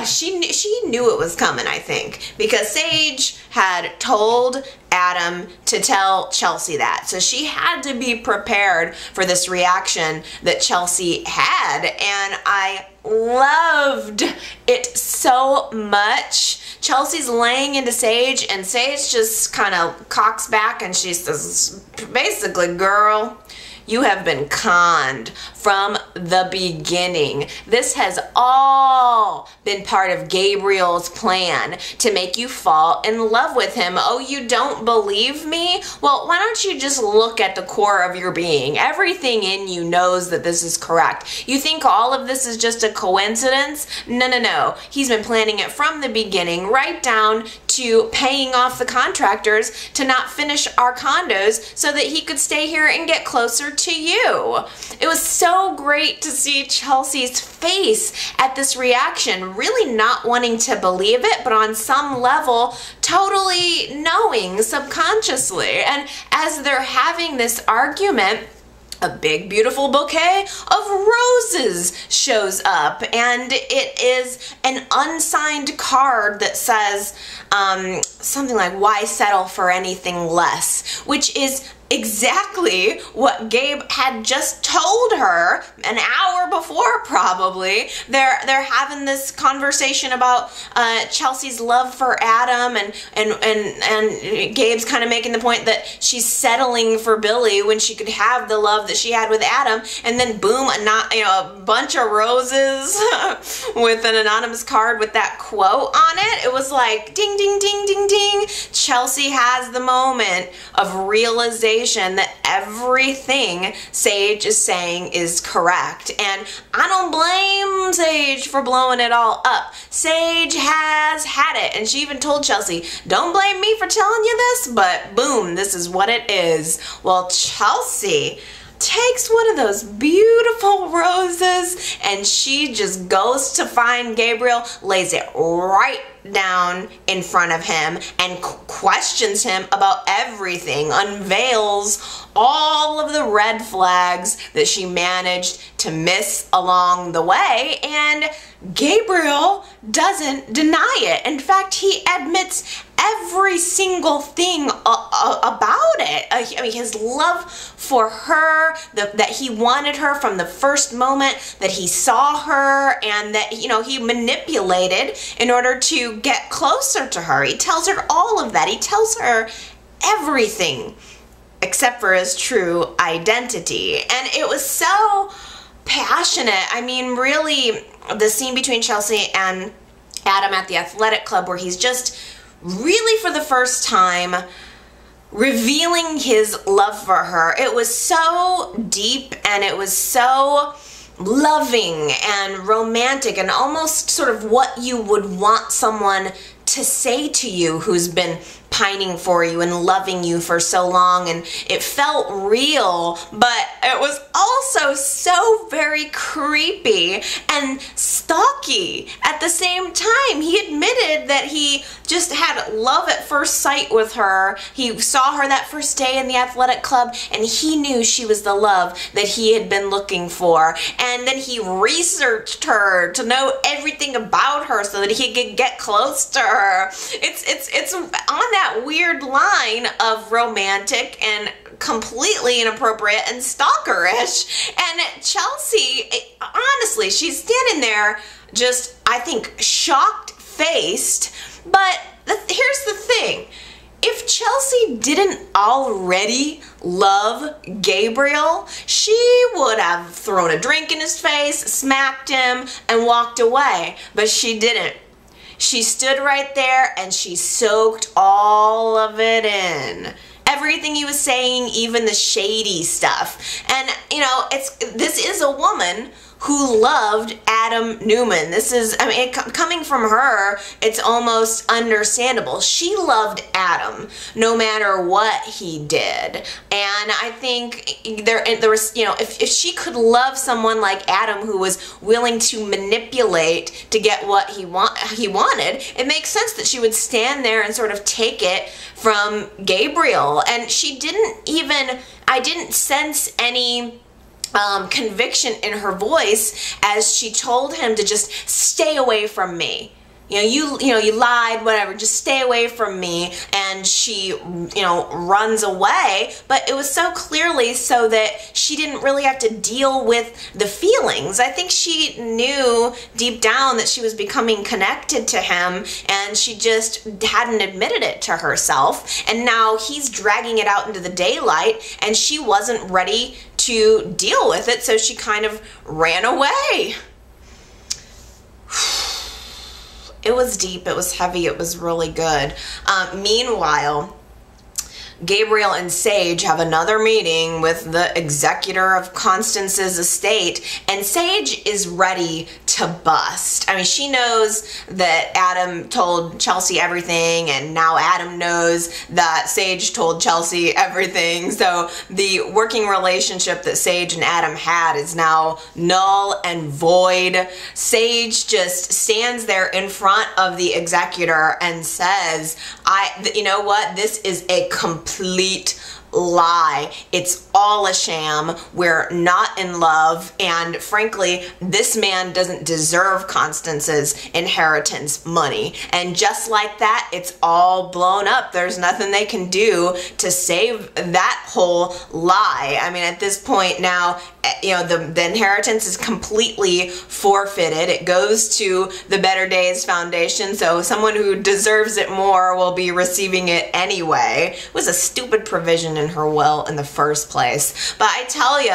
she knew it was coming, I think, because Sage had told Adam to tell Chelsea that. So she had to be prepared for this reaction that Chelsea had, and I loved it so much. Chelsea's laying into Sage, and Sage just kind of cocks back and she says, basically, girl, you have been conned from the beginning. This has all been part of Gabriel's plan to make you fall in love with him. Oh, you don't believe me? Well, why don't you just look at the core of your being? Everything in you knows that this is correct. You think all of this is just a coincidence? No. He's been planning it from the beginning, right down to paying off the contractors to not finish our condos so that he could stay here and get closer to you. It was so great to see Chelsea's face at this reaction, really not wanting to believe it, but on some level totally knowing subconsciously. And as they're having this argument, a big beautiful bouquet of roses shows up, and it is an unsigned card that says something like, "Why settle for anything less?" which is exactly what Gabe had just told her an hour before, probably. They're having this conversation about Chelsea's love for Adam, and Gabe's kind of making the point that she's settling for Billy when she could have the love that she had with Adam, and then boom, a bunch of roses with an anonymous card with that quote on it. It was like ding, ding, ding, ding, ding. Chelsea has the moment of realization that everything Sage is saying is correct. And I don't blame Sage for blowing it all up. Sage has had it. And she even told Chelsea, "Don't blame me for telling you this, but boom, this is what it is." Well, Chelsea takes one of those beautiful roses and she just goes to find Gabriel, lays it right down in front of him, and questions him about everything, unveils all of the red flags that she managed to miss along the way, and Gabriel doesn't deny it. In fact, he admits every single thing about it. I mean, his love for her, that he wanted her from the first moment that he saw her, and that, you know, he manipulated in order to get closer to her. He tells her all of that. He tells her everything except for his true identity. And it was so passionate. I mean, really, the scene between Chelsea and Adam at the athletic club, where he's just really for the first time revealing his love for her. It was so deep, and it was so loving and romantic, and almost sort of what you would want someone to say to you who's been pining for you and loving you for so long. And it felt real, but it was also so very creepy and stalky at the same time. He admitted that he just had love at first sight with her. He saw her that first day in the athletic club, and he knew she was the love that he had been looking for. And then he researched her to know everything about her so that he could get close to her. It's on that weird line of romantic and completely inappropriate and stalkerish. And Chelsea, honestly, she's standing there just, I think, shocked-faced. But here's the thing. If Chelsea didn't already love Gabriel, she would have thrown a drink in his face, smacked him, and walked away. But she didn't. She stood right there and she soaked all of it in. Everything he was saying, even the shady stuff. And, you know, this is a woman who loved Adam Newman. This is, I mean, coming from her, it's almost understandable. She loved Adam no matter what he did. And I think there was, you know, if she could love someone like Adam who was willing to manipulate to get what he wanted, it makes sense that she would stand there and sort of take it from Gabriel. And she didn't even, I didn't sense any conviction in her voice as she told him to just stay away from me. You lied, whatever, just stay away from me. And she, runs away. But it was so clearly so that she didn't really have to deal with the feelings. I think she knew deep down that she was becoming connected to him, and she just hadn't admitted it to herself. And now he's dragging it out into the daylight, and she wasn't ready to deal with it, so she kind of ran away. It was deep, it was heavy, it was really good. Meanwhile, Gabriel and Sage have another meeting with the executor of Constance's estate, and Sage is ready to bust. I mean, she knows that Adam told Chelsea everything, and now Adam knows that Sage told Chelsea everything. So the working relationship that Sage and Adam had is now null and void. Sage just stands there in front of the executor and says, you know what, this is a complete lie. It's all a sham. We're not in love, and frankly, this man doesn't deserve Constance's inheritance money. And just like that, it's all blown up. There's nothing they can do to save that whole lie. I mean, at this point now, you know, the inheritance is completely forfeited. It goes to the Better Days Foundation, so someone who deserves it more will be receiving it anyway. It was a stupid provision in her will in the first place. But I tell you,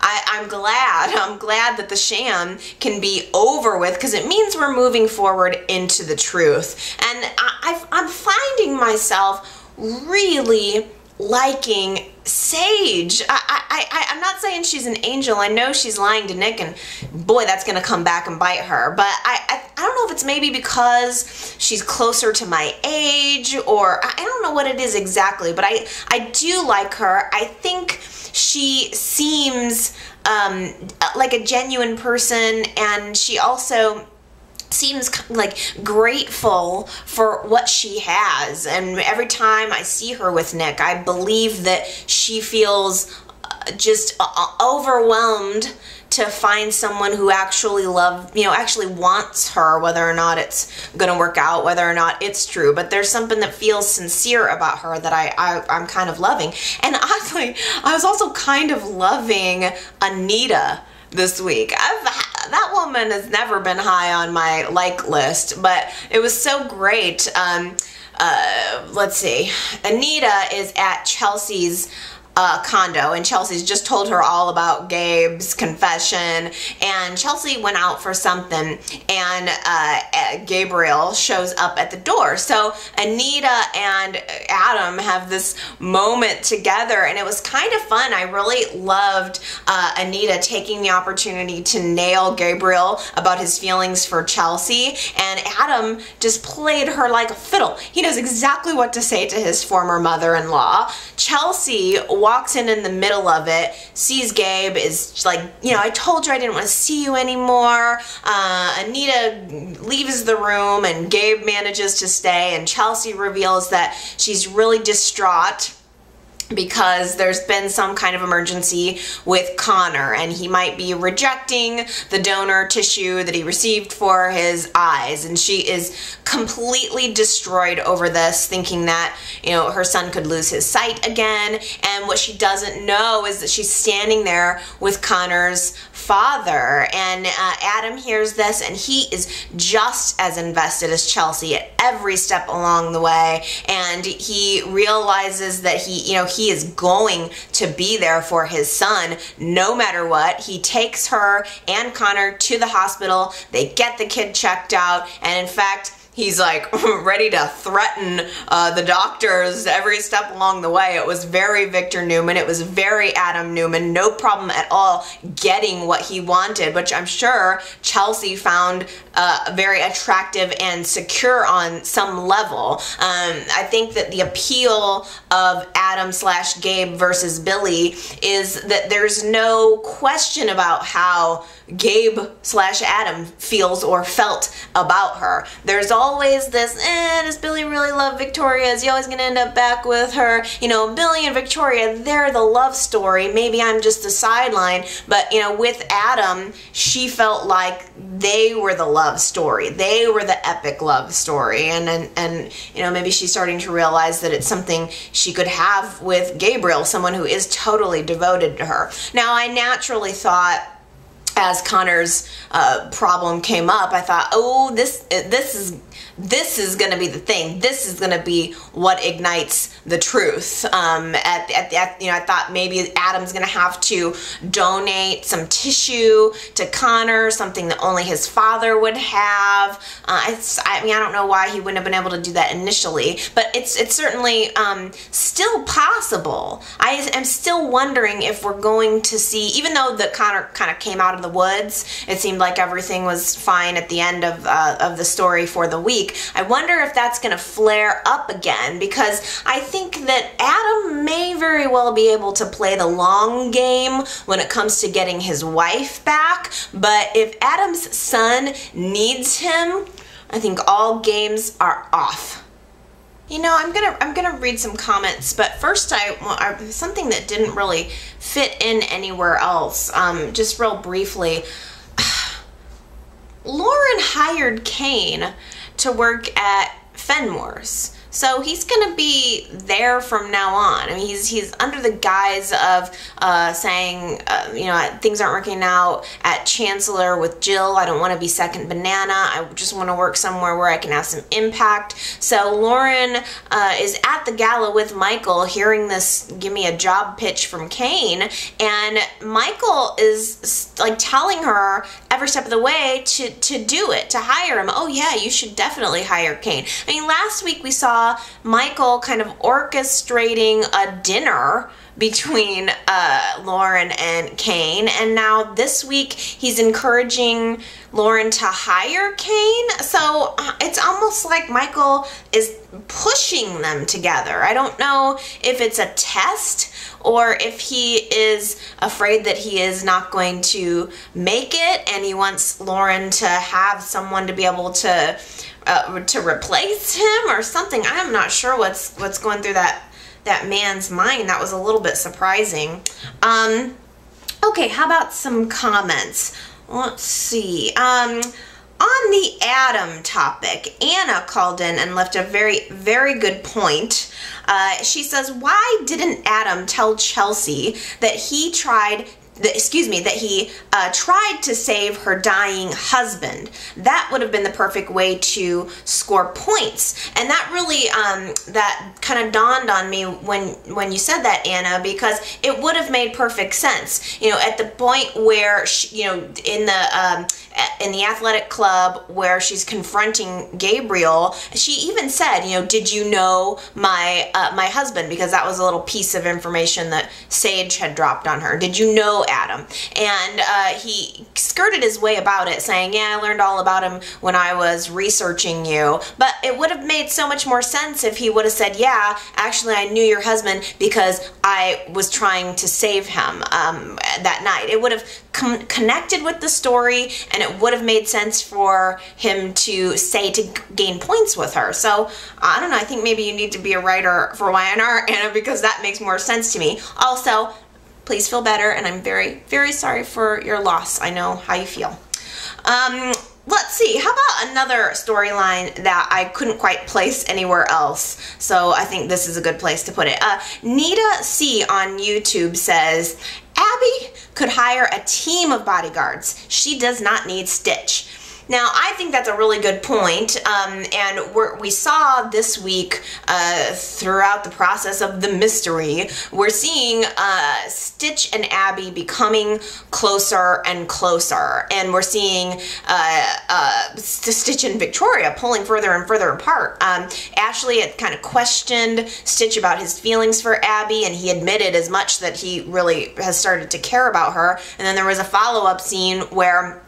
I'm glad that the sham can be over with, because it means we're moving forward into the truth. And I'm finding myself really liking Sage. I'm not saying she's an angel. I know she's lying to Nick, and boy, that's gonna come back and bite her. But I don't know if it's maybe because she's closer to my age, or I don't know what it is exactly, but I do like her. I think she seems like a genuine person, and she also seems like grateful for what she has. And every time I see her with Nick, I believe that she feels just overwhelmed to find someone who actually actually wants her, whether or not it's gonna work out, whether or not it's true. But there's something that feels sincere about her that I'm kind of loving. And honestly, I was also kind of loving Anita this week. That woman has never been high on my like list, but it was so great. Let's see. Anita is at Chelsea's condo, and Chelsea's just told her all about Gabe's confession, and Chelsea went out for something, and Gabriel shows up at the door. So Anita and Adam have this moment together, and it was kind of fun. I really loved Anita taking the opportunity to nail Gabriel about his feelings for Chelsea, and Adam just played her like a fiddle. He knows exactly what to say to his former mother-in-law. Chelsea walks in the middle of it, sees Gabe, is like, you know, I told you I didn't want to see you anymore. Anita leaves the room, and Gabe manages to stay, and Chelsea reveals that she's really distraught because there's been some kind of emergency with Connor, and he might be rejecting the donor tissue that he received for his eyes, and she is completely destroyed over this, thinking that, you know, her son could lose his sight again. And what she doesn't know is that she's standing there with Connor's father, and Adam hears this, and he is just as invested as Chelsea at every step along the way, and he realizes that he is going to be there for his son no matter what. He takes her and Connor to the hospital. They get the kid checked out, and in fact, he's like ready to threaten the doctors every step along the way. It was very Victor Newman. It was very Adam Newman. No problem at all getting what he wanted, which I'm sure Chelsea found very attractive and secure on some level. I think that the appeal of Adam/Gabe versus Billy is that there's no question about how Gabe/Adam feels or felt about her. There's always this, does Billy really love Victoria? Is he always gonna end up back with her? You know, Billy and Victoria, they're the love story. Maybe I'm just a sideline. But, you know, with Adam, she felt like they were the love story. They were the epic love story. And you know, maybe she's starting to realize that it's something she could have with Gabriel, someone who is totally devoted to her. Now, I naturally thought, as Connor's problem came up, I thought, oh, this is going to be the thing. This is going to be what ignites the truth. You know, I thought maybe Adam's going to have to donate some tissue to Connor, something that only his father would have. I mean, I don't know why he wouldn't have been able to do that initially, but it's certainly still possible. I am still wondering if we're going to see, even though the Connor kind of came out of the woods, it seemed like everything was fine at the end of the story for the week. I wonder if that's going to flare up again, because I think that Adam may very well be able to play the long game when it comes to getting his wife back, but if Adam's son needs him, I think all games are off. You know, I'm gonna read some comments, but first something that didn't really fit in anywhere else. Just real briefly, Lauren hired Kane to work at Fenmore's. So he's going to be there from now on. I mean, he's under the guise of saying, you know, things aren't working out at Chancellor with Jill. I don't want to be second banana. I just want to work somewhere where I can have some impact. So Lauren is at the gala with Michael, hearing this give me a job pitch from Kane. And Michael is like telling her every step of the way to do it, to hire him. Oh yeah, you should definitely hire Kane. I mean, last week we saw Michael kind of orchestrating a dinner between Lauren and Kane, and now this week he's encouraging Lauren to hire Kane. So it's almost like Michael is pushing them together. I don't know if it's a test or if he is afraid that he is not going to make it and he wants Lauren to have someone to be able to replace him or something. I'm not sure what's going through that man's mind. That was a little bit surprising. Okay, how about some comments? Let's see. On the Adam topic, Anna called in and left a very, very good point. She says, why didn't Adam tell Chelsea that he tried to save her dying husband? That would have been the perfect way to score points. And that really, that kind of dawned on me when you said that, Anna, because it would have made perfect sense. You know, at the point where, she, you know, in the athletic club where she's confronting Gabriel, she even said, you know, did you know my husband? Because that was a little piece of information that Sage had dropped on her. Did you know Adam? And he skirted his way about it, saying, yeah, I learned all about him when I was researching you. But it would have made so much more sense if he would have said, yeah, actually I knew your husband because I was trying to save him that night. It would have connected with the story, and it would have made sense for him to say to gain points with her. So I don't know, I think maybe you need to be a writer for YNR, Anna, because that makes more sense to me. Also, please feel better, and I'm very, very sorry for your loss. I know how you feel. Let's see, how about another storyline that I couldn't quite place anywhere else? So I think this is a good place to put it. Nita C on YouTube says, Abby could hire a team of bodyguards. She does not need Stitch. Now, I think that's a really good point, and we saw this week throughout the process of the mystery, we're seeing Stitch and Abby becoming closer and closer, and we're seeing Stitch and Victoria pulling further and further apart. Ashley had kind of questioned Stitch about his feelings for Abby, and he admitted as much that he really has started to care about her, and then there was a follow-up scene where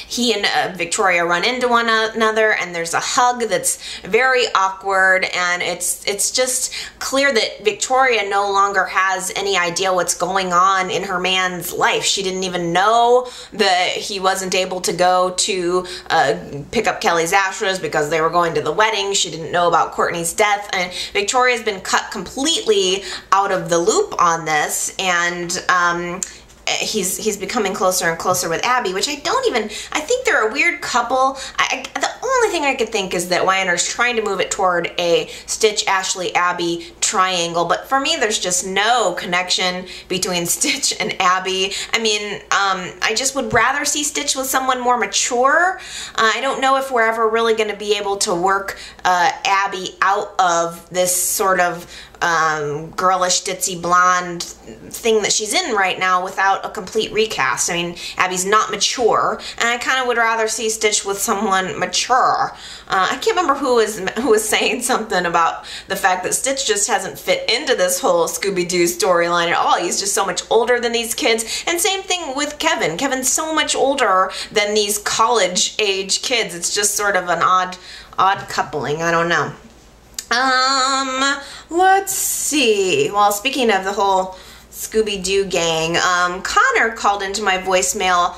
he and Victoria run into one another, and there's a hug that's very awkward, and it's just clear that Victoria no longer has any idea what's going on in her man's life. She didn't even know that he wasn't able to go to pick up Kelly's ashes because they were going to the wedding. She didn't know about Courtney's death, and Victoria's been cut completely out of the loop on this, and he's becoming closer and closer with Abby, which I think they're a weird couple. The only thing I could think is that YNR's trying to move it toward a Stitch, Ashley, Abby triangle, but for me there's just no connection between Stitch and Abby. I mean, I just would rather see Stitch with someone more mature. I don't know if we're ever really going to be able to work Abby out of this sort of girlish, ditzy, blonde thing that she's in right now without a complete recast. I mean, Abby's not mature, and I kind of would rather see Stitch with someone mature. I can't remember who was saying something about the fact that Stitch just hasn't fit into this whole Scooby-Doo storyline at all. He's just so much older than these kids, and same thing with Kevin. Kevin's so much older than these college-age kids. It's just sort of an odd coupling. I don't know. Let's see. Well, speaking of the whole Scooby-Doo gang, Connor called into my voicemail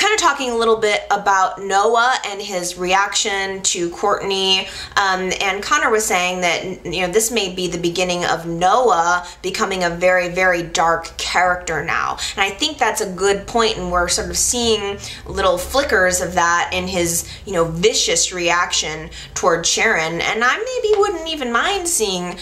kind of talking a little bit about Noah and his reaction to Courtney, and Connor was saying that, you know, this may be the beginning of Noah becoming a very, very dark character now. And I think that's a good point, and we're sort of seeing little flickers of that in his, you know, vicious reaction toward Sharon. And I maybe wouldn't even mind seeing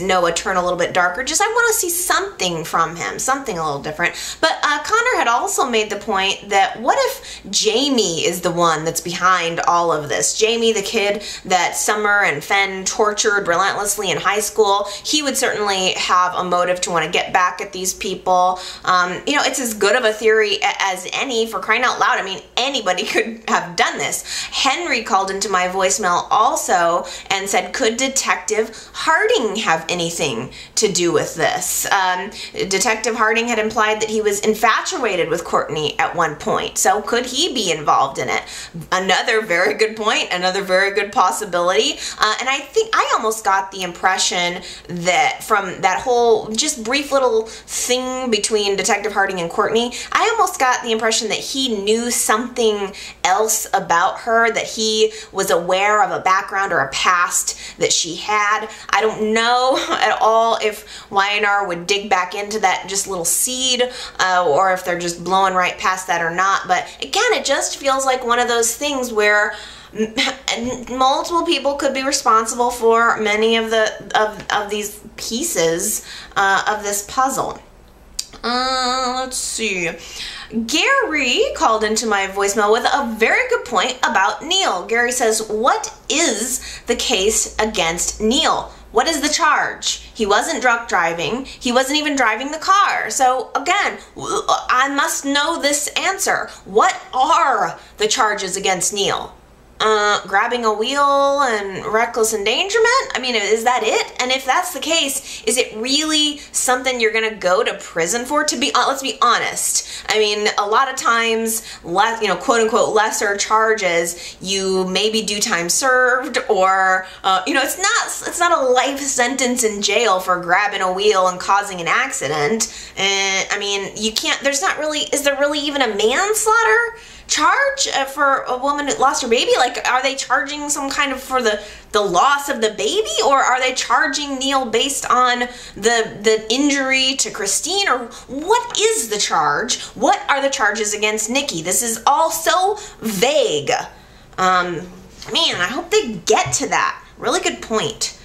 Noah turn a little bit darker. Just I want to see something from him, something a little different. But Connor had also made the point that what if Jamie is the one that's behind all of this? Jamie, the kid that Summer and Fen tortured relentlessly in high school, he would certainly have a motive to want to get back at these people. You know, it's as good of a theory as any, for crying out loud. I mean, anybody could have done this. Henry called into my voicemail also and said, could Detective Harding have anything to do with this? Detective Harding had implied that he was infatuated with Courtney at one point, so could he be involved in it? Another very good point, another very good possibility. And I think I almost got the impression that from that whole just brief little thing between Detective Harding and Courtney, I almost got the impression that he knew something else about her, that he was aware of a background or a past that she had. I don't know at all if YNR would dig back into that just little seed, or if they're just blowing right past that or not. But again, it just feels like one of those things where multiple people could be responsible for many of these pieces of this puzzle. Let's see. Gary called into my voicemail with a very good point about Neil. Gary says, what is the case against Neil? What is the charge? He wasn't drunk driving. He wasn't even driving the car. So again, I must know this answer. What are the charges against Neil? Grabbing a wheel and reckless endangerment? I mean, is that it? And if that's the case, is it really something you're gonna go to prison for? To be, let's be honest. I mean, a lot of times, you know, quote unquote lesser charges, you maybe do time served, or you know, it's not a life sentence in jail for grabbing a wheel and causing an accident. And I mean, you can't. There's not really. Is there really even a manslaughter charge for a woman who lost her baby? Like, are they charging some kind of for the loss of the baby, or are they charging Neil based on the injury to Christine, or what is the charge? What are the charges against Nikki? This is all so vague. Man, I hope they get to that. Really good point.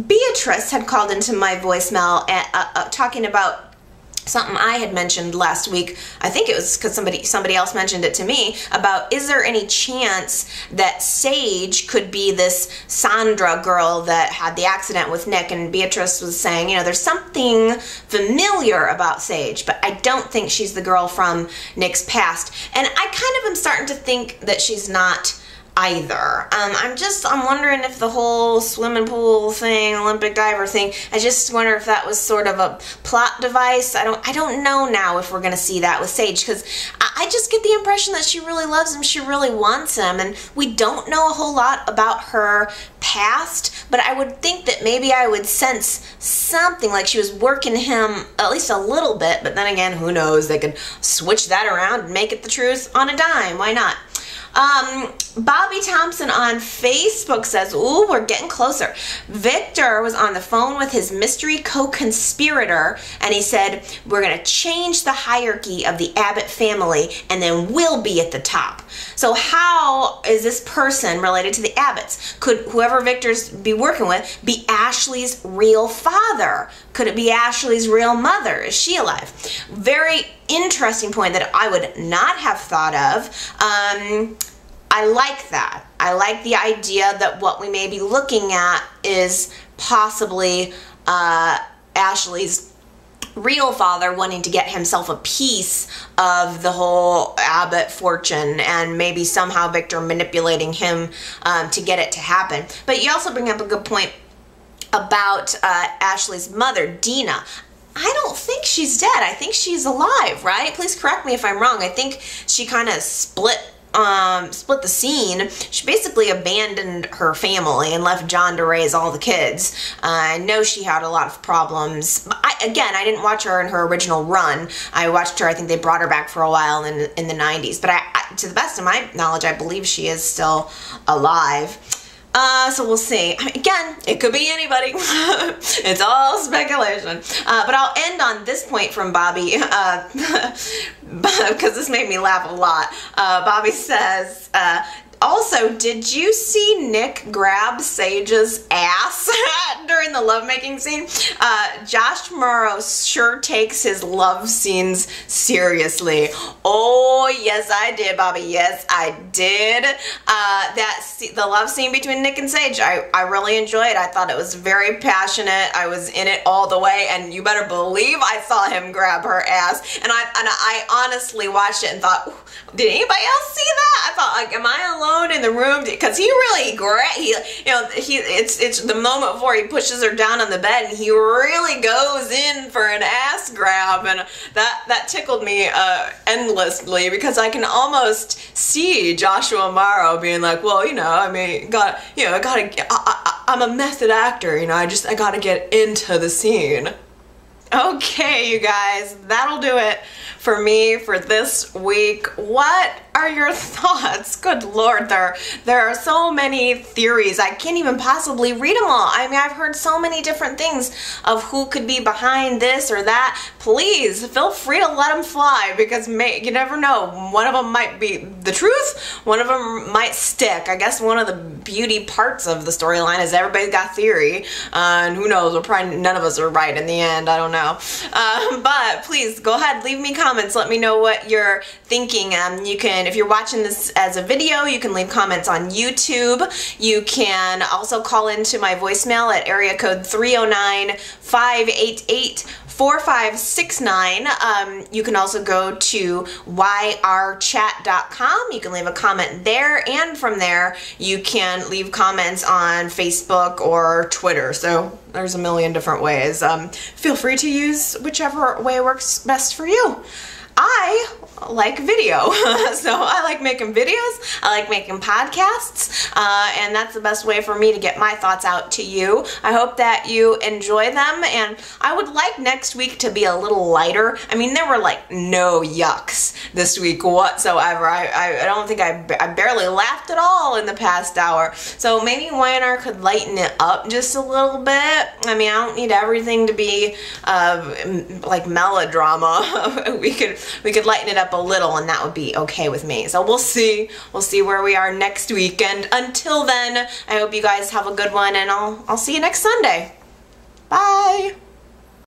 Beatrice had called into my voicemail talking about something I had mentioned last week. I think it was because somebody else mentioned it to me about, is there any chance that Sage could be this Sandra girl that had the accident with Nick? And Beatrice was saying, you know, there's something familiar about Sage, but I don't think she's the girl from Nick's past. And I kind of am starting to think that she's not either. I'm wondering if the whole swimming pool thing, Olympic diver thing, I just wonder if that was sort of a plot device. I don't know now if we're going to see that with Sage, because I just get the impression that she really loves him, she really wants him, and we don't know a whole lot about her past, but I would think that maybe I would sense something like she was working him at least a little bit, but then again, who knows, they could switch that around and make it the truth on a dime. Why not? Bobby Thompson on Facebook says, ooh, we're getting closer. Victor was on the phone with his mystery co-conspirator, and he said, we're going to change the hierarchy of the Abbott family, and then we'll be at the top. So how is this person related to the Abbotts? Could whoever Victor's be working with be Ashley's real father? Could it be Ashley's real mother? Is she alive? Very interesting point that I would not have thought of. I like that. I like the idea that what we may be looking at is possibly Ashley's real father wanting to get himself a piece of the whole Abbott fortune, and maybe somehow Victor manipulating him to get it to happen. But you also bring up a good point about Ashley's mother, Dina. I don't think she's dead. I think she's alive, right? Please correct me if I'm wrong. I think she kind of split split the scene, she basically abandoned her family and left John to raise all the kids. I know she had a lot of problems. I didn't watch her in her original run. I watched her, I think they brought her back for a while in the 90s. But to the best of my knowledge, I believe she is still alive. So we'll see. I mean, again, it could be anybody. It's all speculation. But I'll end on this point from Bobby, because this made me laugh a lot. Bobby says, also, did you see Nick grab Sage's ass during the lovemaking scene? Josh Morrow sure takes his love scenes seriously. Oh, yes, I did, Bobby. Yes, I did. The love scene between Nick and Sage, I really enjoyed. I thought it was very passionate. I was in it all the way, and you better believe I saw him grab her ass. And I honestly watched it and thought, did anybody else see that? I thought, like, am I alone in the room? Because he really it's the moment before he pushes her down on the bed and he really goes in for an ass grab, and that tickled me endlessly, because I can almost see Joshua Morrow being like, well, I mean, I'm a method actor, I gotta get into the scene. Okay, you guys, that'll do it for me for this week. What are your thoughts? Good Lord, there are so many theories. I can't even possibly read them all. I mean, I've heard so many different things of who could be behind this or that. Please, feel free to let them fly, because you never know. One of them might be the truth. One of them might stick. I guess one of the beauty parts of the storyline is everybody's got theory. And who knows, none of us are right in the end. I don't know. But please, go ahead, leave me comments. Let me know what you're thinking. You can, if you're watching this as a video, you can leave comments on YouTube. You can also call into my voicemail at area code 309-588-4569. You can also go to yrchat.com. You can leave a comment there, and from there you can leave comments on Facebook or Twitter. So there's a million different ways. Feel free to use whichever way works best for you. I like video, so I like making videos, I like making podcasts, and that's the best way for me to get my thoughts out to you. I hope that you enjoy them, and I would like next week to be a little lighter. I mean, there were like no yucks this week whatsoever. I don't think I barely laughed at all in the past hour, so maybe Y&R could lighten it up just a little bit. I mean, I don't need everything to be like melodrama. We could lighten it up a little, and that would be okay with me. So we'll see where we are next week, and until then, I hope you guys have a good one, and I'll see you next Sunday. Bye.